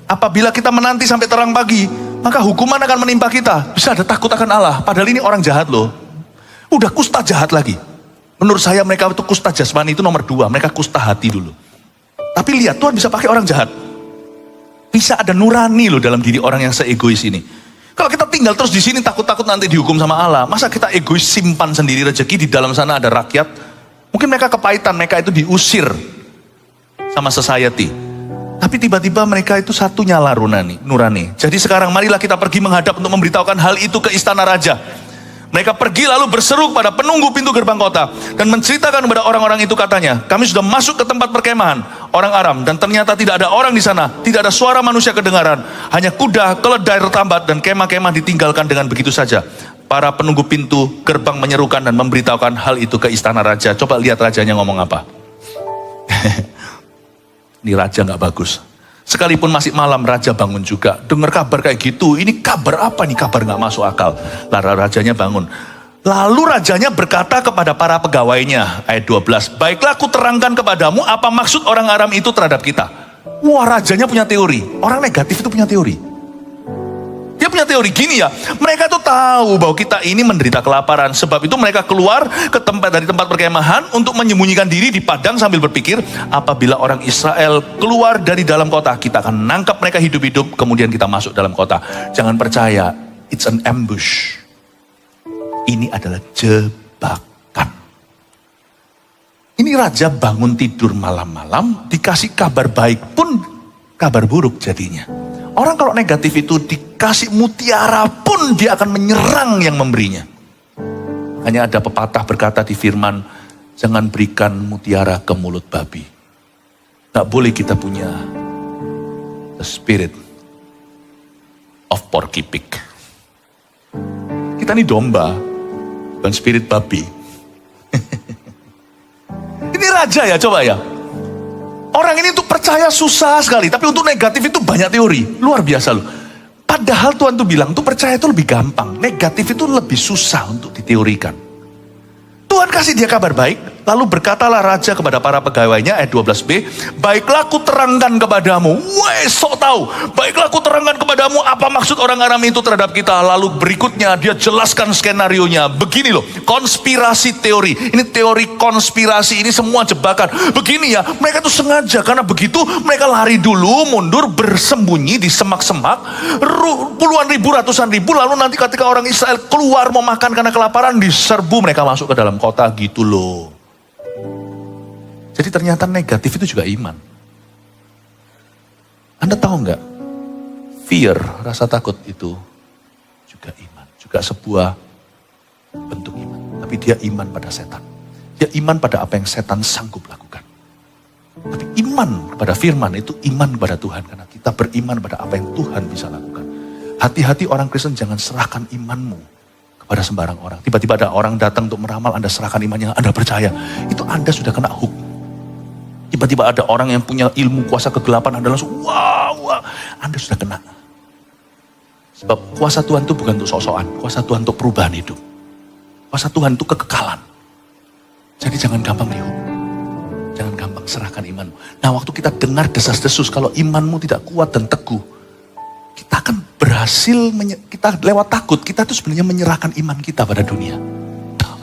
Apabila kita menanti sampai terang pagi, maka hukuman akan menimpa kita. Bisa ada takut akan Allah, padahal ini orang jahat loh. Udah kusta jahat lagi. Menurut saya mereka itu kusta jasmani itu nomor 2, mereka kusta hati dulu. Tapi lihat, Tuhan bisa pakai orang jahat. Bisa ada nurani loh dalam diri orang yang seegois ini. Kalau kita tinggal terus di sini takut-takut nanti dihukum sama Allah. Masa kita egois simpan sendiri rezeki, di dalam sana ada rakyat. Mungkin mereka kepahitan, mereka itu diusir sama society. Tapi tiba-tiba mereka itu satu nyala nurani. Jadi sekarang marilah kita pergi menghadap untuk memberitahukan hal itu ke istana raja. Mereka pergi lalu berseru pada penunggu pintu gerbang kota dan menceritakan kepada orang-orang itu, katanya, kami sudah masuk ke tempat perkemahan orang Aram dan ternyata tidak ada orang di sana, tidak ada suara manusia kedengaran, hanya kuda, keledai tertambat dan kemah-kemah ditinggalkan dengan begitu saja. Para penunggu pintu gerbang menyerukan dan memberitahukan hal itu ke istana raja. Coba lihat rajanya ngomong apa. Ini raja gak bagus. Sekalipun masih malam, raja bangun juga. Dengar kabar kayak gitu, ini kabar apa nih? Kabar gak masuk akal. Lalu rajanya bangun. Lalu rajanya berkata kepada para pegawainya, ayat 12, baiklah aku terangkan kepadamu apa maksud orang Aram itu terhadap kita. Wah, rajanya punya teori. Orang negatif itu punya teori. Dia punya teori gini ya, mereka tuh tahu bahwa kita ini menderita kelaparan. Sebab itu mereka keluar ke dari tempat perkemahan untuk menyembunyikan diri di padang sambil berpikir, apabila orang Israel keluar dari dalam kota, kita akan nangkap mereka hidup-hidup, kemudian kita masuk dalam kota. Jangan percaya, it's an ambush. Ini adalah jebakan. Ini raja bangun tidur malam-malam, dikasih kabar baik pun kabar buruk jadinya. Orang kalau negatif itu dikasih mutiara pun dia akan menyerang yang memberinya. Hanya ada pepatah berkata di firman, jangan berikan mutiara ke mulut babi. Gak boleh kita punya the spirit of porky pig. Kita ini domba, bukan spirit babi. Ini raja ya, coba ya. Orang ini untuk percaya susah sekali, tapi untuk negatif itu banyak teori. Luar biasa loh. Padahal Tuhan tuh bilang, tuh percaya itu lebih gampang. Negatif itu lebih susah untuk diteorikan. Tuhan kasih dia kabar baik, Lalu berkatalah raja kepada para pegawainya, ayat 12b, baiklah aku terangkan kepadamu, sok tahu, baiklah aku terangkan kepadamu apa maksud orang Aram itu terhadap kita. Lalu berikutnya dia jelaskan skenarionya, begini loh, konspirasi teori, ini teori konspirasi, ini semua jebakan. Begini ya, mereka tuh sengaja, karena begitu mereka lari dulu, mundur, bersembunyi di semak-semak, puluhan ribu, ratusan ribu, lalu nanti ketika orang Israel keluar mau makan karena kelaparan, diserbu mereka masuk ke dalam kota gitu loh. Jadi ternyata negatif itu juga iman. Anda tahu nggak? Fear, rasa takut itu juga iman. Juga sebuah bentuk iman. Tapi dia iman pada setan. Dia iman pada apa yang setan sanggup lakukan. Tapi iman kepada firman itu iman kepada Tuhan. Karena kita beriman pada apa yang Tuhan bisa lakukan. Hati-hati orang Kristen, jangan serahkan imanmu kepada sembarang orang. Tiba-tiba ada orang datang untuk meramal, Anda serahkan imannya, Anda percaya. Itu Anda sudah kena hook. Tiba-tiba ada orang yang punya ilmu kuasa kegelapan, Anda langsung, wow, Anda sudah kena. Sebab kuasa Tuhan itu bukan untuk sok-sokan, kuasa Tuhan untuk perubahan hidup. Kuasa Tuhan itu kekekalan. Jadi jangan gampang dihukum. Jangan gampang serahkan imanmu. Nah, waktu kita dengar desas-desus, kalau imanmu tidak kuat dan teguh, kita akan berhasil, kita lewat takut, kita itu sebenarnya menyerahkan iman kita pada dunia.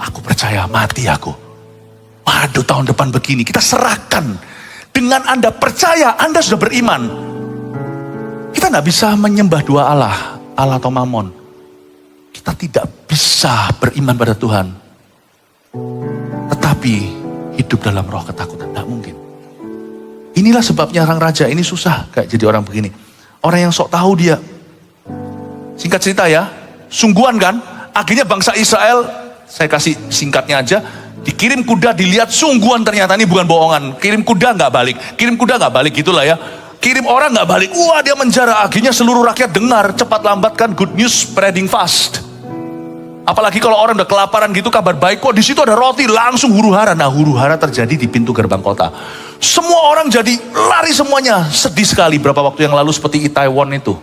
Aku percaya, mati aku. Waduh, tahun depan begini, kita serahkan. Dengan Anda percaya, Anda sudah beriman. Kita nggak bisa menyembah dua Allah, Allah atau Mammon. Kita tidak bisa beriman pada Tuhan. Tetapi hidup dalam roh ketakutan, nggak mungkin. Inilah sebabnya orang raja ini susah kayak jadi orang begini. Orang yang sok tahu dia. Singkat cerita ya, sungguhan kan, akhirnya bangsa Israel, saya kasih singkatnya aja, dikirim kuda, dilihat sungguhan, ternyata ini bukan bohongan. Kirim kuda nggak balik, kirim kuda nggak balik, gitulah ya. Kirim orang nggak balik, wah dia menjara. Akhirnya seluruh rakyat dengar, cepat lambat kan, good news spreading fast. Apalagi kalau orang udah kelaparan gitu, kabar baik kok di situ ada roti, langsung huru hara. Nah, huru hara terjadi di pintu gerbang kota. Semua orang jadi lari semuanya, sedih sekali. Berapa waktu yang lalu seperti Itaewon itu.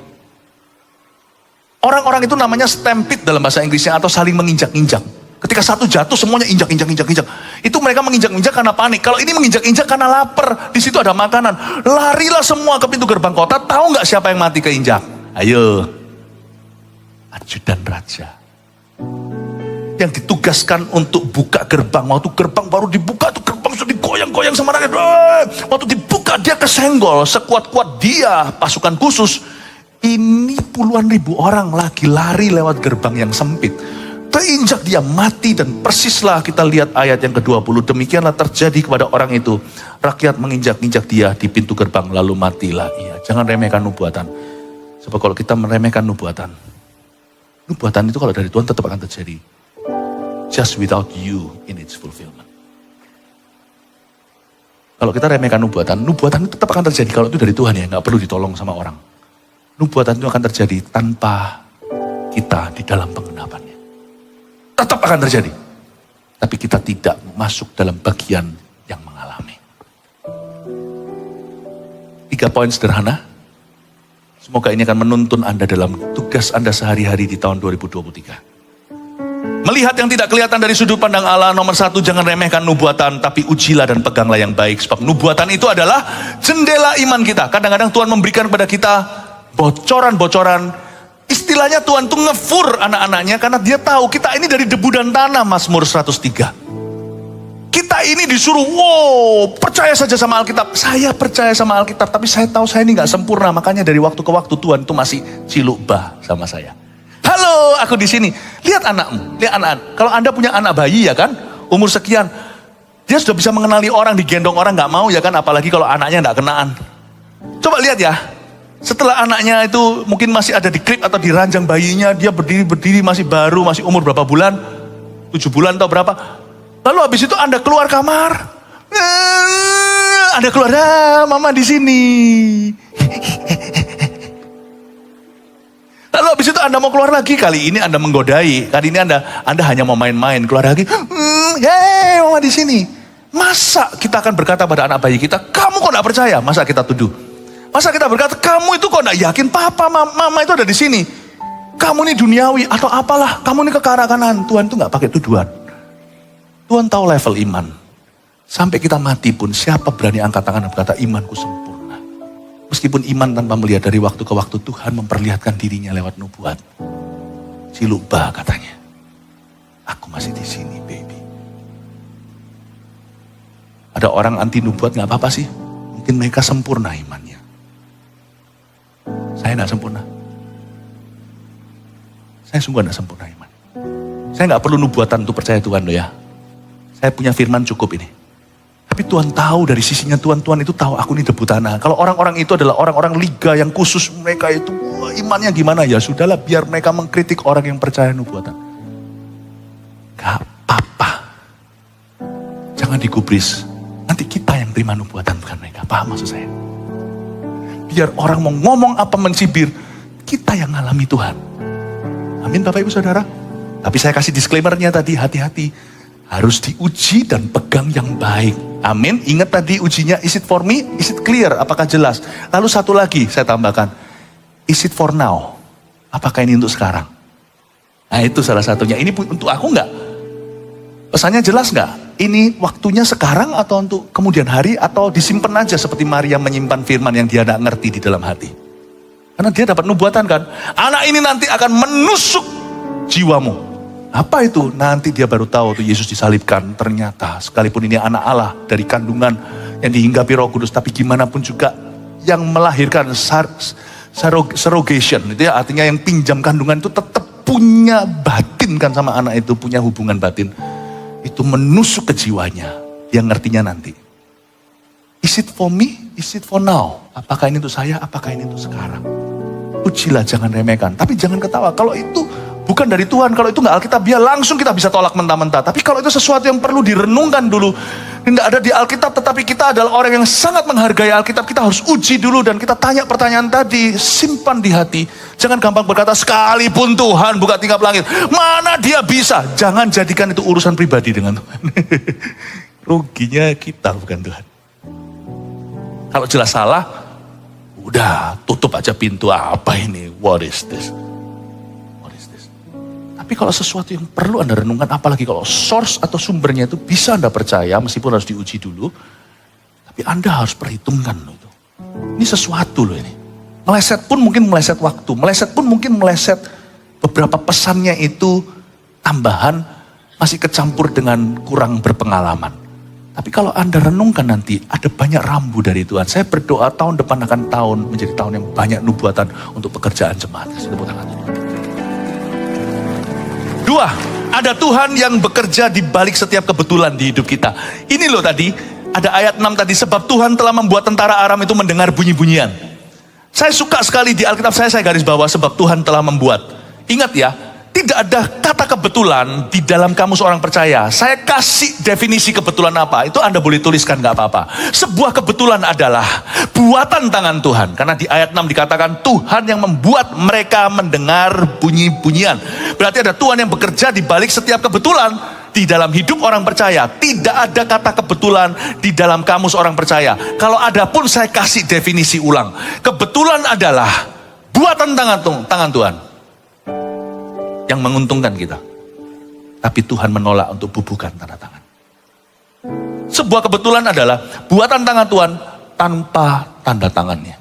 Orang-orang itu namanya stampede dalam bahasa Inggrisnya, atau saling menginjak-injak. Ketika satu jatuh semuanya injak. Itu mereka menginjak-injak karena panik. Kalau ini menginjak-injak karena lapar. Di situ ada makanan. Larilah semua ke pintu gerbang kota. Tahu nggak siapa yang mati keinjak? Ayo, ajudan raja. Yang ditugaskan untuk buka gerbang. Waktu gerbang baru dibuka, tuh gerbang sudah digoyang-goyang sama rakyat. Waktu dibuka dia kesenggol. Sekuat-kuat dia, pasukan khusus. Ini puluhan ribu orang lagi lari lewat gerbang yang sempit. Terinjak dia, mati, dan persislah kita lihat ayat yang ke-20. Demikianlah terjadi kepada orang itu. Rakyat menginjak-injak dia di pintu gerbang, lalu matilah ia. Jangan remehkan nubuatan. Sebab kalau kita meremehkan nubuatan itu kalau dari Tuhan tetap akan terjadi. Just without you in its fulfillment. Kalau kita remehkan nubuatan itu tetap akan terjadi. Kalau itu dari Tuhan ya, gak perlu ditolong sama orang. Nubuatan itu akan terjadi tanpa kita di dalam penggenapannya. Tetap akan terjadi. Tapi kita tidak masuk dalam bagian yang mengalami. 3 poin sederhana. Semoga ini akan menuntun Anda dalam tugas Anda sehari-hari di tahun 2023. Melihat yang tidak kelihatan dari sudut pandang Allah. Nomor 1, jangan remehkan nubuatan, tapi ujilah dan peganglah yang baik. Sebab nubuatan itu adalah jendela iman kita. Kadang-kadang Tuhan memberikan kepada kita bocoran-bocoran. Istilahnya Tuhan tuh ngefur anak-anaknya karena dia tahu kita ini dari debu dan tanah, Mazmur 103. Kita ini disuruh, percaya saja sama Alkitab. Saya percaya sama Alkitab, tapi saya tahu saya ini gak sempurna. Makanya dari waktu ke waktu Tuhan tuh masih ciluk bah sama saya. Halo, aku di sini. Lihat anakmu, lihat anak. Kalau Anda punya anak bayi ya kan, umur sekian, dia sudah bisa mengenali orang, digendong orang gak mau ya kan, apalagi kalau anaknya gak kenaan. Coba lihat ya. Setelah anaknya itu mungkin masih ada di krib atau di ranjang bayinya, dia berdiri masih baru, masih umur berapa bulan, 7 bulan atau berapa. Lalu habis itu Anda keluar kamar, Anda keluar, mama di sini. Lalu habis itu Anda mau keluar lagi, kali ini Anda menggodai, kali ini Anda hanya mau main-main, keluar lagi, hey mama di sini. Masa kita akan berkata pada anak bayi kita, kamu kok gak percaya? Masa kita tuduh? Masa kita berkata, kamu itu kok gak yakin papa, mama itu ada di sini. Kamu ini duniawi atau apalah, kamu ini kekanak-kanakan. Tuhan itu gak pakai tuduhan. Tuhan tahu level iman. Sampai kita mati pun, siapa berani angkat tangan dan berkata, imanku sempurna. Meskipun iman tanpa melihat, dari waktu ke waktu Tuhan memperlihatkan dirinya lewat nubuat. Si lupa katanya, aku masih di sini baby. Ada orang anti nubuat, gak apa-apa sih. Mungkin mereka sempurna imannya. Saya gak sempurna. Saya sungguh gak sempurna iman. Saya gak perlu nubuatan untuk percaya Tuhan loh ya. Saya punya firman cukup ini. Tapi Tuhan tahu dari sisinya Tuhan itu tahu aku ini debu tanah. Kalau orang-orang itu adalah orang-orang liga yang khusus, mereka itu wah, imannya gimana ya, sudahlah biar mereka mengkritik orang yang percaya nubuatan. Gak apa-apa. Jangan digubris. Nanti kita yang terima nubuatan bukan mereka. Paham maksud saya? Biar orang mau ngomong apa mencibir, kita yang ngalami Tuhan. Amin Bapak Ibu Saudara. Tapi saya kasih disclaimer-nya tadi, hati-hati. Harus diuji dan pegang yang baik. Amin. Ingat tadi ujinya, is it for me? Is it clear? Apakah jelas? Lalu satu lagi saya tambahkan. Is it for now? Apakah ini untuk sekarang? Nah itu salah satunya. Ini untuk aku enggak? Pesannya jelas enggak? Ini waktunya sekarang atau untuk kemudian hari? Atau disimpan aja seperti Maria menyimpan firman yang dia enggak ngerti di dalam hati? Karena dia dapat nubuatan kan. Anak ini nanti akan menusuk jiwamu. Apa itu? Nanti dia baru tahu tuh Yesus disalibkan. Ternyata sekalipun ini anak Allah dari kandungan yang dihinggapi Roh Kudus, tapi gimana pun juga yang melahirkan surrogation, itu ya artinya yang pinjam kandungan itu tetap punya batin kan sama anak itu, punya hubungan batin. Itu menusuk ke jiwanya. Dia ngertinya nanti. Is it for me? Is it for now? Apakah ini untuk saya? Apakah ini untuk sekarang? Ujilah, jangan remehkan. Tapi jangan ketawa. Kalau itu bukan dari Tuhan, kalau itu nggak Alkitabiah, langsung kita bisa tolak mentah-mentah. Tapi kalau itu sesuatu yang perlu direnungkan dulu, tidak ada di Alkitab, tetapi kita adalah orang yang sangat menghargai Alkitab, kita harus uji dulu dan kita tanya pertanyaan tadi, simpan di hati. Jangan gampang berkata, sekalipun Tuhan buka tingkap langit, mana dia bisa? Jangan jadikan itu urusan pribadi dengan Tuhan. Ruginya kita, bukan Tuhan. Kalau jelas salah, udah tutup aja pintu. Apa ini? What is this? Tapi kalau sesuatu yang perlu Anda renungkan, apalagi kalau source atau sumbernya itu bisa Anda percaya, meskipun harus diuji dulu, tapi Anda harus perhitungkan loh itu. Ini sesuatu loh ini. Meleset pun mungkin meleset waktu, meleset pun mungkin meleset beberapa pesannya itu tambahan, masih kecampur dengan kurang berpengalaman. Tapi kalau Anda renungkan nanti, ada banyak rambu dari Tuhan. Saya berdoa tahun depan akan menjadi tahun yang banyak nubuatan untuk pekerjaan jemaat. Kasih tepuk tangan. Dua, ada Tuhan yang bekerja di balik setiap kebetulan di hidup kita. Ini loh tadi, ada ayat 6 tadi, sebab Tuhan telah membuat tentara Aram itu mendengar bunyi-bunyian. Saya suka sekali di Alkitab saya garis bawah, sebab Tuhan telah membuat. Ingat ya, tidak ada kata kebetulan di dalam kamus orang percaya. Saya kasih definisi kebetulan apa, itu Anda boleh tuliskan, gak apa-apa. Sebuah kebetulan adalah buatan tangan Tuhan. Karena di ayat 6 dikatakan Tuhan yang membuat mereka mendengar bunyi-bunyian. Berarti ada Tuhan yang bekerja di balik setiap kebetulan di dalam hidup orang percaya. Tidak ada kata kebetulan di dalam kamus orang percaya. Kalau ada pun saya kasih definisi ulang. Kebetulan adalah buatan tangan Tuhan yang menguntungkan kita. Tapi Tuhan menolak untuk bubuhkan tanda tangan. Sebuah kebetulan adalah buatan tangan Tuhan tanpa tanda tangannya.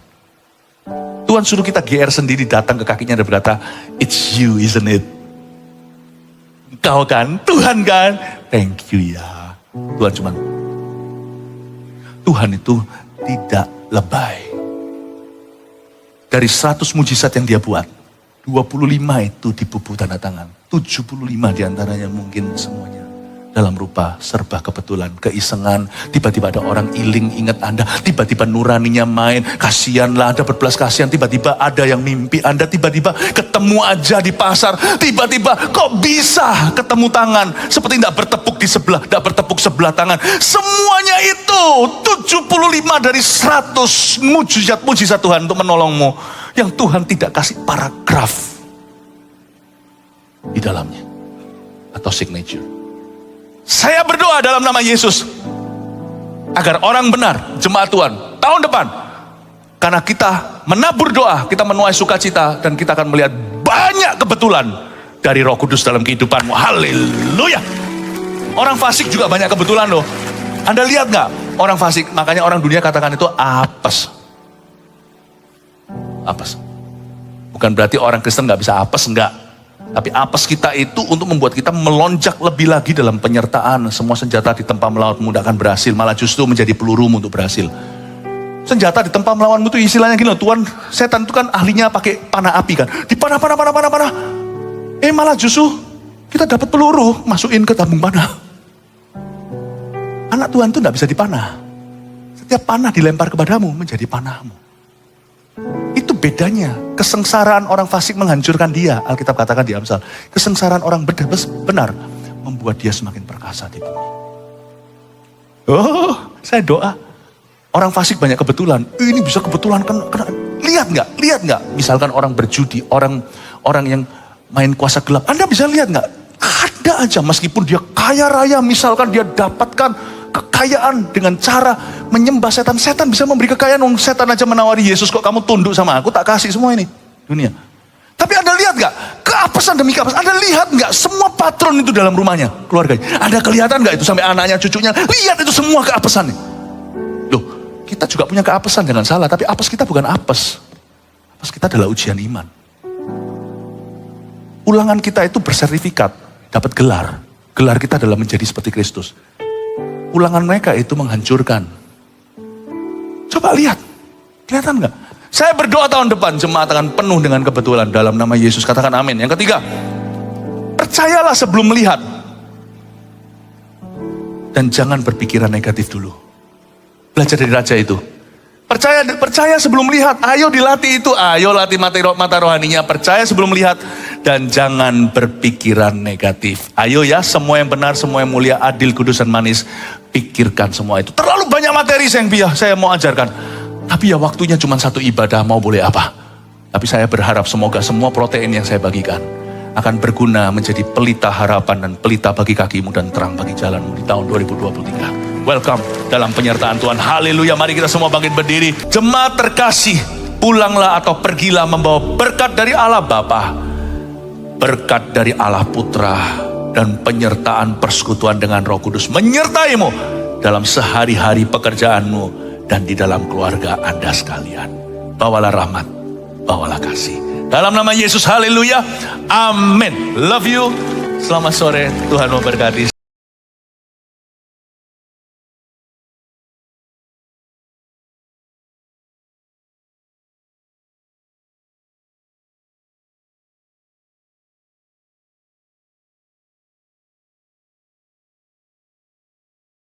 Tuhan suruh kita GR sendiri datang ke kakinya dan berkata, it's you isn't it? Kau kan, Tuhan kan? Thank you ya. Tuhan itu tidak lebay. Dari 100 mujizat yang dia buat, 25 itu dibubuh tanda tangan. 75 diantaranya mungkin semuanya dalam rupa serba kebetulan, keisengan. Tiba-tiba ada orang iling ingat Anda. Tiba-tiba nuraninya main. Kasihanlah Anda berbelas kasihan. Tiba-tiba ada yang mimpi Anda. Tiba-tiba ketemu aja di pasar. Tiba-tiba kok bisa ketemu tangan. Seperti tidak bertepuk sebelah tangan. Semuanya itu 75 dari 100 mujizat Tuhan untuk menolongmu. Yang Tuhan tidak kasih paragraf di dalamnya. Atau signature. Saya berdoa dalam nama Yesus. Agar orang benar, jemaat Tuhan, tahun depan. Karena kita menabur doa, kita menuai sukacita. Dan kita akan melihat banyak kebetulan dari Roh Kudus dalam kehidupanmu. Haleluya. Orang fasik juga banyak kebetulan loh. Anda lihat nggak orang fasik? Makanya orang dunia katakan itu apes. Apes. Bukan berarti orang Kristen nggak bisa apes, enggak. Tapi apes kita itu untuk membuat kita melonjak lebih lagi dalam penyertaan. Semua senjata ditempa melawanmu tidak akan berhasil, malah justru menjadi pelurumu untuk berhasil. Senjata ditempa melawanmu itu istilahnya gini loh, Tuhan, setan itu kan ahlinya pakai panah api kan. Dipanah. Malah justru kita dapat peluru, masukin ke tabung panah. Anak Tuhan itu tidak bisa dipanah. Setiap panah dilempar kepadamu menjadi panahmu. Itu bedanya. Kesengsaraan orang fasik menghancurkan dia. Alkitab katakan di Amsal. Kesengsaraan orang benar membuat dia semakin perkasa di bumi. Oh, saya doa. Orang fasik banyak kebetulan. Ini bisa kebetulan kena. Lihat nggak? Misalkan orang berjudi, orang yang main kuasa gelap. Anda bisa lihat nggak? Ada aja meskipun dia kaya raya, misalkan dia dapatkan kekayaan dengan cara menyembah setan. Setan bisa memberi kekayaan, setan aja menawari Yesus, kok kamu tunduk sama aku, tak kasih semua ini dunia. Tapi Anda lihat nggak? Keapesan demi keapesan. Anda lihat nggak semua patron itu dalam rumahnya, keluarganya? Anda kelihatan nggak itu sampai anaknya, cucunya? Lihat itu semua keapesan. Loh, kita juga punya keapesan, jangan salah. Tapi apes kita bukan apes. Apes kita adalah ujian iman. Ulangan kita itu bersertifikat, dapat gelar. Gelar kita adalah menjadi seperti Kristus. Ulangan mereka itu menghancurkan. Coba lihat, kelihatan nggak? Saya berdoa tahun depan jemaat akan penuh dengan kebetulan dalam nama Yesus. Katakan amin. Yang ketiga, percayalah sebelum melihat. Dan jangan berpikiran negatif dulu. Belajar dari raja itu. Percaya sebelum melihat. Ayo dilatih itu. Ayo latih mata rohaninya. Percaya sebelum melihat. Dan jangan berpikiran negatif. Ayo ya, semua yang benar, semua yang mulia, adil, kudus, dan manis. Pikirkan semua itu. Terlalu banyak materi saya mau ajarkan. Tapi ya waktunya cuma satu ibadah, mau boleh apa. Tapi saya berharap semoga semua protein yang saya bagikan akan berguna menjadi pelita harapan dan pelita bagi kakimu dan terang bagi jalanmu di tahun 2023. Welcome dalam penyertaan Tuhan. Haleluya, mari kita semua bangkit berdiri. Jemaat terkasih, pulanglah atau pergilah membawa berkat dari Allah Bapa, berkat dari Allah Putra, dan penyertaan persekutuan dengan Roh Kudus menyertaimu dalam sehari-hari pekerjaanmu dan di dalam keluarga Anda sekalian. Bawalah rahmat, bawalah kasih. Dalam nama Yesus, haleluya, amin. Love you. Selamat sore, Tuhan memberkati.